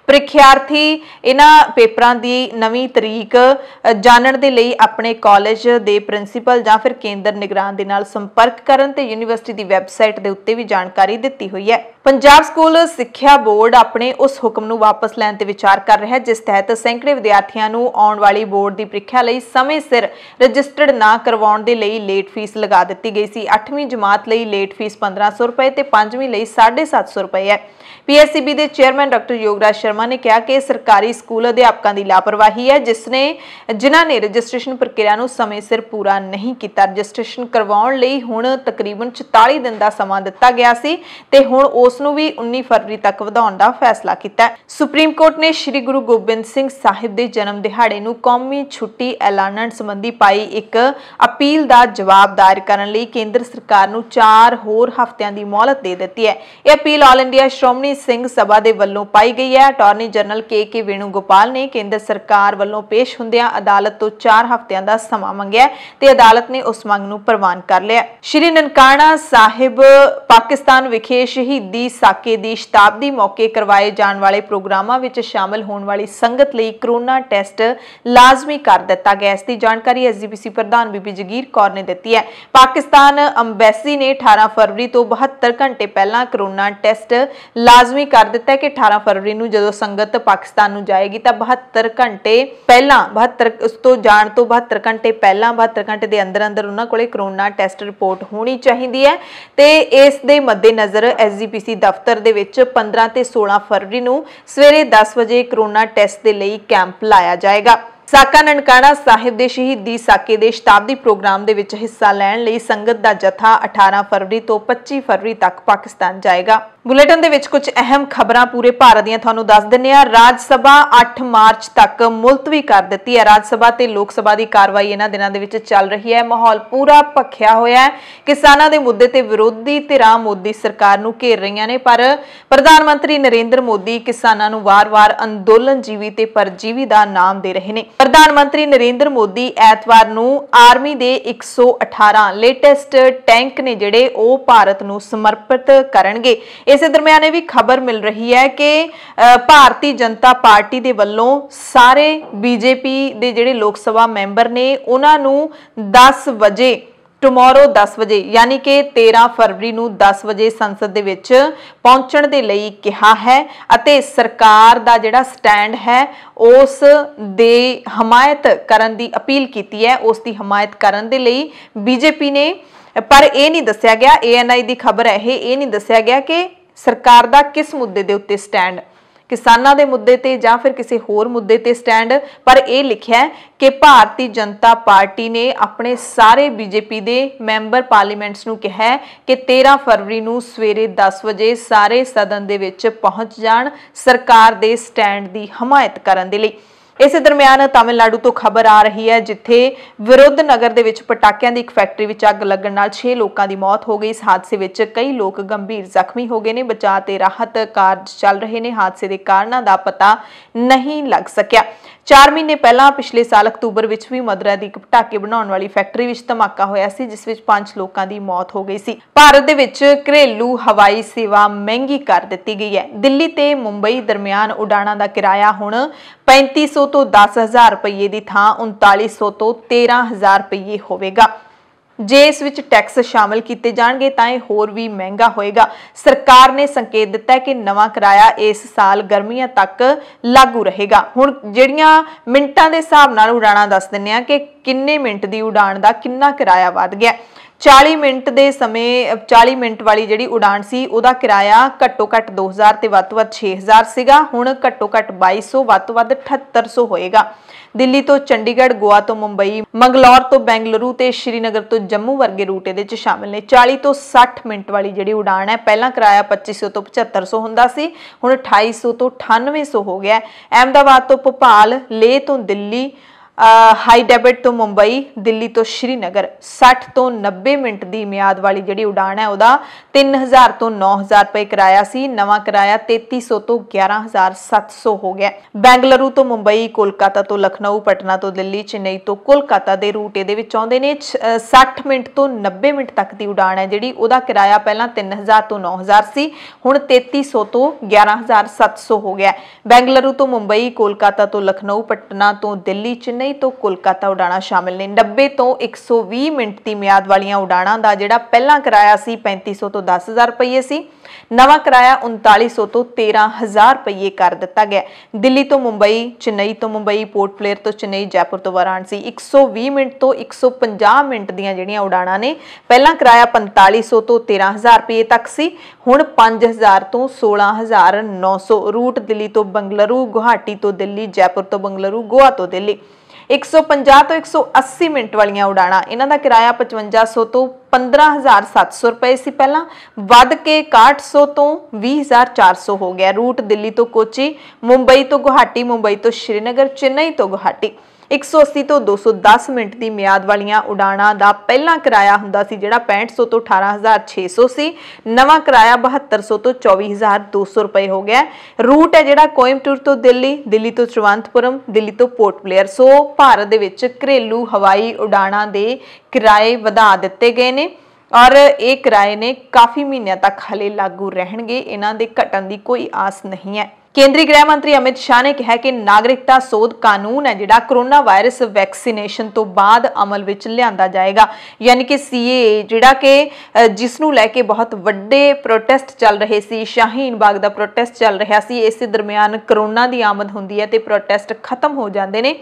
ਪ੍ਰੀਖਿਆਰਥੀ ਇਹਨਾਂ ਪੇਪਰਾਂ ਦੀ ਨਵੀਂ ਤਰੀਕ ਜਾਣਨ ਦੇ ਲਈ ਆਪਣੇ ਕਾਲਜ ਦੇ ਪ੍ਰਿੰਸੀਪਲ ਜਾਂ ਫਿਰ ਕੇਂਦਰ ਨਿਗਰਾਨ ਦੇ ਨਾਲ ਸੰਪਰਕ ਕਰਨ ਤੇ ਯੂਨੀਵਰਸਿਟੀ ਦੀ ਵੈਬਸਾਈਟ ਦੇ ਉੱਤੇ ਵੀ ਜਾਣਕਾਰੀ ਦਿੱਤੀ ਹੋਈ ਹੈ। ਪੰਜਾਬ ਸਕੂਲ ਸਿੱਖਿਆ ਬੋਰਡ ਆਪਣੇ ਉਸ ਹੁਕਮ ਨੂੰ ਵਾਪਸ ਲੈਣ ਤੇ ਵਿਚਾਰ ਕਰ ਰਿਹਾ ਹੈ, ਜਿਸ ਤਹਿਤ ਸੈਂਕੜੇ ਵਿਦਿਆਰਥੀਆਂ ਨੂੰ ਆਉਣ ਵਾਲੀ ਬੋਰਡ ਦੀ ਪ੍ਰੀਖਿਆ ਲਈ ਸਮੇਂ ਸਿਰ ਰਜਿਸਟਰਡ ਨਾ ਕਰਵਾਉਣ ਦੇ ਲਈ ਲੇਟ ਫੀਸ ਲਗਾ ਦਿੱਤੀ ਗਈ ਸੀ। 8ਵੀਂ ਜਮਾਤ ਲਈ ਲੇਟ ਫੀਸ 1500 ਰੁਪਏ ਤੇ 5ਵੀਂ ਲਈ 750 ਰੁਪਏ ਹੈ। PSCB ਦੇ ਚੇਅਰਮੈਨ ਡਾਕਟਰ ਯੋਗਰਾਜ ਸ਼ਰਮਾ ਨੇ ਕਿਹਾ ਕਿ ਸਰਕਾਰੀ ਸਕੂਲ ਅਧਿਆਪਕਾਂ ਦੀ ਲਾਪਰਵਾਹੀ ਹੈ, ਜਿਨ੍ਹਾਂ ਨੇ ਰਜਿਸਟ੍ਰੇਸ਼ਨ ਪ੍ਰਕਿਰਿਆ ਨੂੰ ਸਮੇਂ ਸਿਰ ਪੂਰਾ ਨਹੀਂ ਕੀਤਾ। ਰਜਿਸਟ੍ਰੇਸ਼ਨ ਕਰਵਾਉਣ ਲਈ ਹੁਣ ਤਕਰੀਬਨ 44 ਦਿਨ ਦਾ ਸਮਾਂ ਦਿੱਤਾ ਗਿਆ ਸੀ ਤੇ ਹੁਣ ਉਸ ਨੂੰ ਵੀ 19 ਫਰਵਰੀ ਤੱਕ ਵਧਾਉਣ ਦਾ ਫੈਸਲਾ ਕੀਤਾ ਹੈ। ਸੁਪਰੀਮ ਕੋਰਟ ਨੇ ਸ੍ਰੀ ਗੁਰੂ ਗੋਬਿੰਦ ਸਿੰਘ ਸਾਹਿਬ ਦੇ ਜਨਮ ਦਿਹਾੜੇ ਨੂੰ ਕੌਮੀ ਛੁੱਟੀ ਐਲਾਨਣ ਸੰਬੰਧੀ ਪਾਈ ਇੱਕ ਅਪੀਲ ਦਾ ਜਵਾਬ ਦਾਇਰ ਕਰਨ ਲਈ ਕੇਂਦਰ ਸਰਕਾਰ ਨੂੰ 4 ਹੋਰ ਹਫ਼ਤਿਆਂ ਦੀ ਮੌਲਤ ਦੇ ਦਿੱਤੀ ਹੈ। ਇਹ appeal all India Shiromani Singh Sabha ਦੇ ਵੱਲੋਂ ਪਾਈ ਗਈ ਹੈ। ਅਟਾਰਨੀ ਜਨਰਲ ਕੇ ਵੇਣੂਗੋਪਾਲ ਨੇ ਕੇਂਦਰ ਸਰਕਾਰ ਵੱਲੋਂ ਪੇਸ਼ ਹੁੰਦਿਆਂ ਅਦਾਲਤ ਤੋਂ 4 ਹਫ਼ਤਿਆਂ ਦਾ ਸਮਾਂ ਮੰਗਿਆ ਤੇ ਅਦਾਲਤ ਨੇ ਉਸ ਮੰਗ ਨੂੰ ਪ੍ਰਵਾਨ ਕਰ ਲਿਆ। ਸ਼੍ਰੀ ਨਨਕਾਣਾ ਸਾਹਿਬ ਪਾਕਿਸਤਾਨ ਵਿਖੇ ਸ਼ਹੀਦੀ ਸਾਕੇ ਦੀ ਸ਼ਤਾਬਦੀ ਮੌਕੇ ਕਰਵਾਏ ਜਾਣ ਵਾਲੇ ਪ੍ਰੋਗਰਾਮਾਂ ਵਿੱਚ ਸ਼ਾਮਲ ਹੋਣ ਵਾਲੀ ਸੰਗਤ ਲਈ ਕਰੋਨਾ ਟੈਸਟ ਲਾਜ਼ਮੀ ਕਰ ਦਿੱਤਾ ਗਿਆ। ਇਸ ਦੀ ਜਾਣਕਾਰੀ SGPC ਪ੍ਰਧਾਨ ਬੀਬੀ ਜਗੀਰ ਕੌਰ ਨੇ ਦਿੱਤੀ ਹੈ। ਪਾਕਿਸਤਾਨ ਅੰਬੈਸੀ ਨੇ 18 ਫਰਵਰੀ ਤੋਂ 72 ਘੰਟੇ ਪਹਿਲਾਂ ਕਰੋਨਾ ਟੈਸਟ ਲਾਜ਼ਮੀ ਕਰ ਦਿੱਤਾ ਹੈ ਕਿ 18 ਫਰਵਰੀ ਨੂੰ ਜਦੋਂ ਸੰਗਤ ਪਾਕਿਸਤਾਨ ਨੂੰ ਜਾਏਗੀ ਤਾਂ 72 ਘੰਟੇ ਪਹਿਲਾਂ 72 ਉਸ ਤੋਂ ਜਾਣ ਤੋਂ 72 ਘੰਟੇ ਪਹਿਲਾਂ 72 ਘੰਟੇ ਦੇ ਅੰਦਰ ਉਹਨਾਂ ਕੋਲੇ ਕਰੋਨਾ ਟੈਸਟ ਰਿਪੋਰਟ ਹੋਣੀ ਚਾਹੀਦੀ ਹੈ ਤੇ ਇਸ ਦੇ ਮੱਦੇਨਜ਼ਰ SGPC ਦਫ਼ਤਰ ਦੇ ਵਿੱਚ 15 ਤੇ 16 ਫਰਵਰੀ ਨੂੰ ਸਵੇਰੇ 10 ਵਜੇ ਕਰੋਨਾ ਟੈਸਟ ਦੇ ਲਈ ਕੈਂਪ ਲਾਇਆ ਜਾਏਗਾ। ਸਾਕਾ ਨਨਕਾਣਾ ਸਾਹਿਬ ਦੇ ਸ਼ਹੀਦੀ ਸਾਕੇ ਦੇ ਸ਼ਤਾਬਦੀ ਪ੍ਰੋਗਰਾਮ ਦੇ ਵਿੱਚ ਹਿੱਸਾ ਲੈਣ ਲਈ ਸੰਗਤ ਦਾ ਜਥਾ 18 ਫਰਵਰੀ ਤੋਂ 25 ਫਰਵਰੀ ਤੱਕ ਪਾਕਿਸਤਾਨ ਜਾਏਗਾ। ਬੁਲੇਟਿਨ ਦੇ ਵਿੱਚ ਕੁਝ ਅਹਿਮ ਖਬਰਾਂ ਪੂਰੇ ਭਾਰਤ ਦੀਆਂ ਤੁਹਾਨੂੰ ਦੱਸ ਦਿੰਨੇ ਆ। ਰਾਜ ਸਭਾ 8 ਮਾਰਚ ਤੱਕ ਮੁਲਤਵੀ ਕਰ ਦਿੱਤੀ ਹੈ। ਰਾਜ ਸਭਾ ਤੇ ਲੋਕ ਸਭਾ ਦੀ ਕਾਰਵਾਈ ਇਹਨਾਂ ਦਿਨਾਂ ਦੇ ਵਿੱਚ ਚੱਲ ਰਹੀ ਹੈ। ਮਾਹੌਲ ਪੂਰਾ ਭਖਿਆ ਹੋਇਆ ਹੈ। ਕਿਸਾਨਾਂ ਦੇ ਮੁੱਦੇ ਤੇ ਵਿਰੋਧੀ ਧਿਰਾਂ ਮੋਦੀ ਸਰਕਾਰ ਨੂੰ ਘੇਰ ਰਹੀਆਂ ਨੇ, ਪਰ ਪ੍ਰਧਾਨ ਮੰਤਰੀ ਨਰਿੰਦਰ ਮੋਦੀ ਕਿਸਾਨਾਂ ਨੂੰ ਵਾਰ-ਵਾਰ ਅੰਦੋਲਨ ਜੀਵੀ ਤੇ ਪਰਜੀਵੀ ਦਾ ਨਾਮ ਦੇ ਰਹੇ ਨੇ। ਪ੍ਰਧਾਨ ਮੰਤਰੀ ਨਰਿੰਦਰ ਮੋਦੀ ਐਤਵਾਰ ਨੂੰ ਆਰਮੀ ਦੇ 118 ਲੇਟੈਸਟ ਟੈਂਕ ਨੇ ਜਿਹੜੇ ਉਹ ਭਾਰਤ ਨੂੰ ਸਮਰਪਿਤ ਕਰਨਗੇ। ਇਸੇ ਦਰਮਿਆਨ ਇਹ ਵੀ ਖਬਰ ਮਿਲ ਰਹੀ ਹੈ ਕਿ ਭਾਰਤੀ ਜਨਤਾ ਪਾਰਟੀ ਦੇ ਵੱਲੋਂ ਸਾਰੇ BJP ਦੇ ਜਿਹੜੇ ਲੋਕ ਸਭਾ ਮੈਂਬਰ ਨੇ ਉਹਨਾਂ ਨੂੰ 10 ਵਜੇ ਟੁਮਾਰੋ 10 ਵਜੇ ਯਾਨੀ ਕਿ 13 ਫਰਵਰੀ ਨੂੰ 10 ਵਜੇ ਸੰਸਦ ਦੇ ਵਿੱਚ ਪਹੁੰਚਣ ਦੇ ਲਈ ਕਿਹਾ ਹੈ ਅਤੇ ਸਰਕਾਰ ਦਾ ਜਿਹੜਾ ਸਟੈਂਡ ਹੈ ਉਸ ਦੇ ਹਮਾਇਤ ਕਰਨ ਦੀ ਅਪੀਲ ਕੀਤੀ ਹੈ। ਉਸ ਦੀ ਹਮਾਇਤ ਕਰਨ ਦੇ ਲਈ BJP ਨੇ, ਪਰ ਇਹ ਨਹੀਂ ਦੱਸਿਆ ਗਿਆ, ANI ਦੀ ਖਬਰ ਹੈ ਇਹ ਨਹੀਂ ਦੱਸਿਆ ਗਿਆ ਕਿ ਸਰਕਾਰ ਦਾ ਕਿਸ ਮੁੱਦੇ ਦੇ ਉੱਤੇ ਸਟੈਂਡ, ਕਿਸਾਨਾਂ ਦੇ ਮੁੱਦੇ ਤੇ ਜਾਂ ਫਿਰ ਕਿਸੇ ਹੋਰ ਮੁੱਦੇ ਤੇ ਸਟੈਂਡ, ਪਰ ਇਹ ਲਿਖਿਆ ਕਿ ਭਾਰਤੀ ਜਨਤਾ ਪਾਰਟੀ ਨੇ ਆਪਣੇ ਸਾਰੇ BJP ਦੇ ਮੈਂਬਰ ਪਾਰਲੀਮੈਂਟਸ ਨੂੰ ਕਿਹਾ ਕਿ 13 ਫਰਵਰੀ ਨੂੰ ਸਵੇਰੇ 10 ਵਜੇ ਸਾਰੇ ਸਦਨ ਦੇ ਵਿੱਚ ਪਹੁੰਚ ਜਾਣ ਸਰਕਾਰ ਦੇ ਸਟੈਂਡ ਦੀ ਹਮਾਇਤ ਕਰਨ ਦੇ ਲਈ। ਇਸੇ ਦਰਮਿਆਨ ਤਾਮਿਲਨਾਡੂ ਤੋਂ ਖਬਰ ਆ ਰਹੀ ਹੈ ਜਿੱਥੇ ਵਿਰੁੱਧ ਨਗਰ ਦੇ ਵਿੱਚ ਪਟਾਕਿਆਂ ਦੀ ਇੱਕ ਫੈਕਟਰੀ ਵਿੱਚ ਅੱਗ ਲੱਗਣ ਨਾਲ 6 ਲੋਕਾਂ ਦੀ ਮੌਤ ਹੋ ਗਈ। ਇਸ ਹਾਦਸੇ ਵਿੱਚ ਕਈ ਲੋਕ ਗੰਭੀਰ ਜ਼ਖਮੀ ਹੋ ਗਏ ਨੇ। ਬਚਾਅ ਤੇ ਰਾਹਤ ਕਾਰਜ ਚੱਲ ਰਹੇ ਨੇ। ਹਾਦਸੇ ਦੇ ਕਾਰਨਾਂ ਦਾ ਪਤਾ ਨਹੀਂ ਲੱਗ ਸਕਿਆ। 4 ਮਹੀਨੇ ਪਹਿਲਾਂ ਪਿਛਲੇ ਸਾਲ ਅਕਤੂਬਰ ਵਿੱਚ ਵੀ ਮਦਰਾ ਦੀ ਇੱਕ ਪਟਾਕੇ ਬਣਾਉਣ ਵਾਲੀ ਫੈਕਟਰੀ ਵਿੱਚ ਧਮਾਕਾ ਹੋਇਆ ਸੀ ਜਿਸ ਵਿੱਚ 5 ਲੋਕਾਂ ਦੀ ਮੌਤ ਹੋ ਗਈ ਸੀ। ਭਾਰਤ ਦੇ ਵਿੱਚ ਘਰੇਲੂ ਹਵਾਈ ਸੇਵਾ ਮਹਿੰਗੀ ਕਰ ਦਿੱਤੀ ਗਈ ਹੈ। ਦਿੱਲੀ ਤੇ ਮੁੰਬਈ ਦਰਮਿਆਨ ਉਡਾਣਾਂ ਦਾ ਕਿਰਾਇਆ ਹੁਣ 3500 ਤੋਂ 10,000 ਰੁਪਏ ਦੀ ਥਾਂ 3900 ਤੋਂ 13,000 ਰੁਪਏ ਹੋਵੇਗਾ। जे इस विच टैक्स शामिल किए जाएंगे तो यह होर भी महंगा होएगा। सरकार ने संकेत दिता है कि नवा किराया इस साल गर्मियां तक लागू रहेगा। हुण जिहड़ियां मिंटां दे हिसाब नाल उड़ाणां दस दिंदे आ कि किन्ने मिंट दी उड़ान दा किन्ना किराया वध गया। 40 मिंट दे समय 40 मिंट वाली जिहड़ी उड़ान सी उहदा किराया घट्टो घट्ट 2000 ते वध तो वध 6000 सीगा। हुण घट्टो घट्ट 2200 वध तो वध 7800 होएगा। दिल्ली तो चंडीगढ़, गोवा तो मुंबई, मंगलौर तो बेंगलुरु ते श्रीनगर तो जम्मू वर्गे रूट इहदे च शामिल ने। 40 तो 60 मिंट वाली जिहड़ी उड़ान है पहला किराया 2500 तो 7500 हुंदा सी, हुण 2800 तो 9800 हो गया। अहमदाबाद तो भोपाल, लेह तो दिल्ली, हाईडेबिट तो मुंबई, दिल्ली तो श्रीनगर 60 तो 90 मिनट की मियाद वाली जिहड़ी उड़ान है वह 3000 तो 9000 रुपए किराया सी। नवा किराया 3300 तो 11700 हो गया। बेंगलुरु तो मुंबई, कोलकाता तो लखनऊ, पटना तो दिल्ली, चेन्नई तो कोलकाता के रूट ये आउंदे ने। 60 मिनट तो 90 मिनट तक की उड़ान है जिहड़ी उहदा किराया पहला 3000 तो 9000 सी, हुण 3300 तो 11700 हो गया। बेंगलुरु तो मुंबई, कोलकाता तो लखनऊ, पटना तो दिल्ली, चेन्नई तो कोलकाता उड़ाणा शामिल ने। 90 तो 120 मिनट की मियाद वालियां उड़ाणा दा जिहड़ा पहला किराया सी 3500 तो 10000 रुपये सी, नवा किराया 3900 तो 13000 रुपये कर दिता गया। दिल्ली तो मुंबई, चेन्नई तो मुंबई, पोर्ट ब्लेयर तो चेन्नई, जयपुर तो वाराणसी 120 मिनट तो 150 मिनट दीयां जिहड़ियां उड़ाणा ने पहला किराया 4500 तो 13000 रुपये तक सी, हुण 5000 तो 16900। रूट दिल्ली तो बंगलुरु, गुवाहाटी तो दिल्ली, जयपुर तो बंगलुरु, गोवा तो दिल्ली। 150 तो 180 मिनट वालियां उड़ाणा इन्हां दा किराया 5500 तो 15700 रुपए सी पहला, वध के 6100 तो 20400 हो गया। रूट दिल्ली तो कोची, मुंबई तो गुवाहाटी, मुंबई तो श्रीनगर, चेन्नई तो गुवाहाटी। 180 तो 210 मिनट की मियाद वालियां उड़ाणा दा पहला किराया हुंदा सी जिहड़ा 6500 तो 18600 सी, नवा किराया 7200 तो 24200 रुपए हो गया। रूट है जिहड़ा कोयंबटूर तो दिल्ली, दिल्ली तो तिरुवनंतपुरम, दिल्ली तो पोर्ट ब्लेयर। सो भारत दे विच घरेलू हवाई उड़ाणा दे किराए वधा दिते गए ने और ये किराए ने काफ़ी महीनों तक हले लागू रहणगे, इन्हां दे घटण दी कोई आस नहीं है। केंद्रीय गृह मंत्री अमित शाह ने कहा कि नागरिकता सोध कानून है जिहड़ा कोरोना वायरस वैक्सीनेशन तो बाद अमल विच लिआंदा जाएगा, यानी कि सीएए जिहड़ा कि जिसनूं लैके बहुत वड्डे प्रोटेस्ट चल रहे सी, शाहीन बाग दा प्रोटेस्ट चल रहा सी। इस दरमियान कोरोना की आमद हुंदी है ते प्रोटेस्ट खत्म हो जाते हैं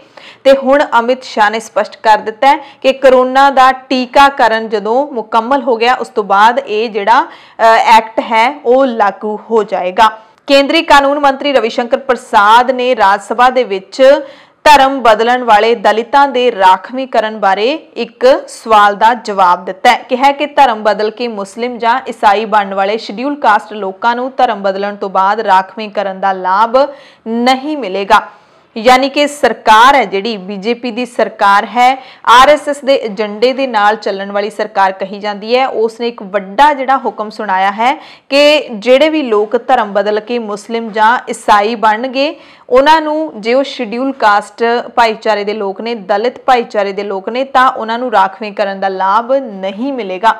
ते हुण अमित शाह ने स्पष्ट कर दिता है कि कोरोना का टीकाकरण जदों मुकम्मल हो गया उस तो बाद ये जिहड़ा एक्ट है वो लागू हो जाएगा। केंद्रीय कानून मंत्री रविशंकर प्रसाद ने राज्य सभा दे विच धर्म बदलण वाले दलितां दे राखवीकरण बारे एक सवाल का जवाब दिता है। कहा कि धर्म बदल के मुस्लिम जां ईसाई बनने वाले शेड्यूल कास्ट लोगों को धर्म बदलण तो बाद राखवीकरण का लाभ नहीं मिलेगा, यानी कि सरकार है जिहड़ी बीजेपी की सरकार है, आरएसएस के एजेंडे दे नाल चलण वाली सरकार कही जाती है, उसने एक वड्डा जिहड़ा हुक्म सुनाया है कि जिहड़े भी लोग धर्म बदल के मुस्लिम जां ईसाई बनगे उन्हां नूं जे वो शेड्यूल कास्ट भाईचारे दे लोग ने, दलित भाईचारे दे लोग ने, तां उन्हां नूं राखवीकरण दा लाभ नहीं मिलेगा।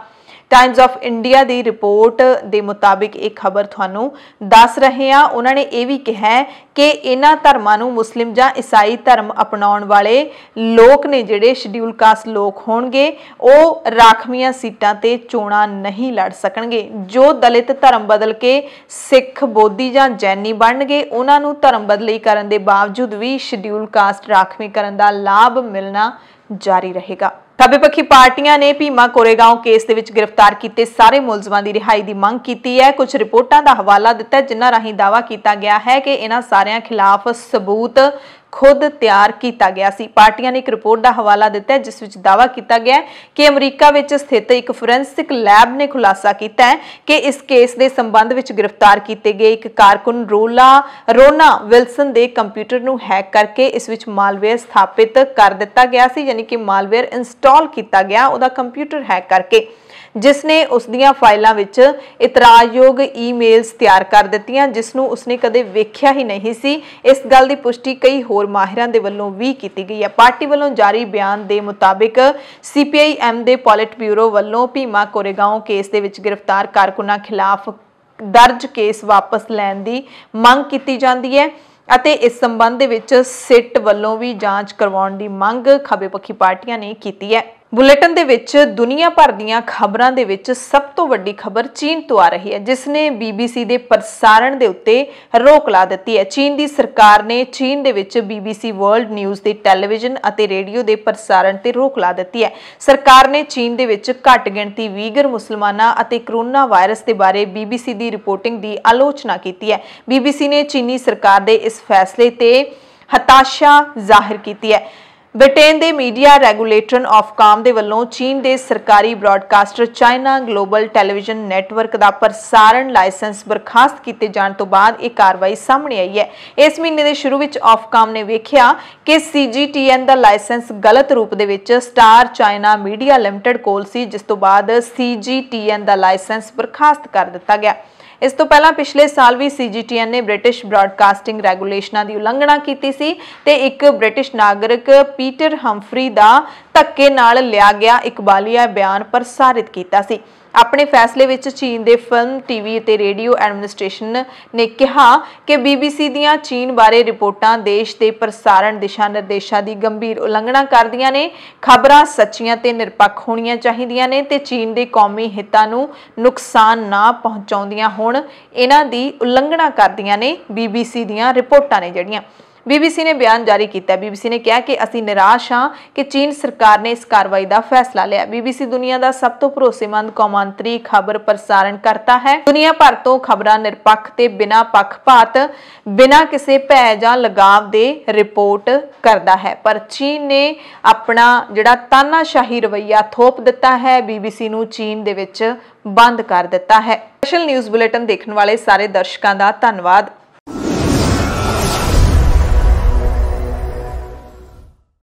टाइम्स ऑफ इंडिया की रिपोर्ट के मुताबिक एक खबर थानू दस रहे हैं। उन्होंने ये भी कहा है कि इन्हां धर्मां नूं मुस्लिम जां ईसाई धर्म अपनाउण वाले लोग ने जिहड़े शेड्यूल कास्ट लोग होणगे वो राखवीआं सीटां ते चोणां नहीं लड़ सकणगे। जो दलित धर्म बदल के सिख, बोधी जां जैनी बनणगे उन्हां नूं धर्म बदली करन दे बावजूद भी शेड्यूल कास्ट राखवीकरण दा लाभ मिलना जारी रहेगा। खब्बेपक्खी पार्टियां ने भीमा कोरेगांव केस दे विच गिरफ्तार किए सारे मुलजमां दी रिहाई की मंग की है। कुछ रिपोर्टां दा हवाला दिता जिन्हां राहीं दावा किया गया है कि इन्हां सारियां खिलाफ सबूत खुद तैयार किया गया सी। पार्टियां ने एक रिपोर्ट का हवाला दिता है जिस विच दावा किया गया कि अमरीका विच स्थित एक फोरेंसिक लैब ने खुलासा किया है कि इस केस के संबंध विच गिरफ्तार किए गए एक कारकुन रोना विल्सन के कंप्यूटर नूं हैक करके इस विच मालवेयर स्थापित कर दिता गया सी, यानी कि मालवेयर इंस्टॉल किया गया उहदा कंप्यूटर हैक करके, जिसने उसदियां फाइलों विच इतराजयोग ईमेल्स तैयार कर दित्तियां जिसनूं उसने कदे वेख्या ही नहीं सी। इस गल की पुष्टि कई होर माहिरां दे वल्लों भी की गई है। पार्टी वल्लों जारी बयान के मुताबिक CPIM के पॉलिट ब्यूरो वल्लों भीमा कोरेगांव केस दे विच गिरफ्तार कारकुनां खिलाफ दर्ज केस वापस लैण की मंग की जाती है ਅਤੇ इस संबंध दे विच सिट वल्लों भी जांच करवाउण दी मंग खब्बेपक्खी पार्टियां ने की है। बुलेटिन दे विच दुनिया भर दीआं खबरां दे विच सब तो वड्डी खबर चीन तो आ रही है, जिसने BBC दे प्रसारण दे उत्ते रोक ला दित्ती है। चीन दी सरकार ने चीन दे विच BBC वर्ल्ड न्यूज़ दे टैलीविजन अते रेडियो दे प्रसारण ते रोक ला दित्ती है। सरकार ने चीन दे विच घट गिणती वीगर मुसलमानां अते कोरोना वायरस दे बारे BBC दी रिपोर्टिंग दी आलोचना कीती है। BBC ने चीनी सरकार दे इस फैसले ते हताशा जाहिर कीती है। ब्रिटेन के मीडिया रैगूलेटर ऑफकॉम के वलों चीन के सरकारी broadcaster China global television network का प्रसारण लाइसेंस बर्खास्त किए जाने तो बाद यह कार्रवाई सामने आई है। इस महीने के शुरू में ऑफकॉम ने वेख्या कि CGTN का लाइसेंस गलत रूप के स्टार चाइना मीडिया लिमिटेड कोल सी, जिस तो बाद CGTN का लाइसेंस बर्खास्त कर दिता गया। इस तो पहला पिछले साल भी CGTN ने ब्रिटिश ब्रॉडकास्टिंग रैगूलेशनां की उलंघना की सी ते एक ब्रिटिश नागरिक पीटर हम्फरी का धक्के नाल लिया गया इकबालिया बयान प्रसारित किया सी। अपने फैसले विच चीन दे फिल्म TV ते रेडियो एडमिनिस्ट्रेशन ने कहा कि BBC दियां चीन बारे रिपोर्टां देश के प्रसारण दिशा निर्देशों की गंभीर उलंघना करदियां ने। खबरां सच्चियां ते निरपक्ष होणियां चाहीदियां ने ते चीन के कौमी हितां नूं नुकसान ना पहुंचाउंदियां होण, इन्हां दी उलंघना करदियां ने BBC दियां रिपोर्टां ने जिहड़ियां। BBC ने बयान जारी किया। BBC ने कहा कि असीं निराश हाँ कि चीन सरकार ने इस कार्रवाई का फैसला लिया। BBC दुनिया का सब तो भरोसेमंद कौमांतरी खबर प्रसारण करता है। दुनिया भर तो खबरां निरपक्ष ते बिना पक्षपात बिना किसी भय जां लगाव दे रिपोर्ट करता है, पर चीन ने अपना जिहड़ा तानाशाही रवैया थोप दिता है। BBC नूं चीन दे विच बंद कर दिता है। स्पैशल न्यूज़ बुलेटिन देखने वाले सारे दर्शकों का धन्यवाद।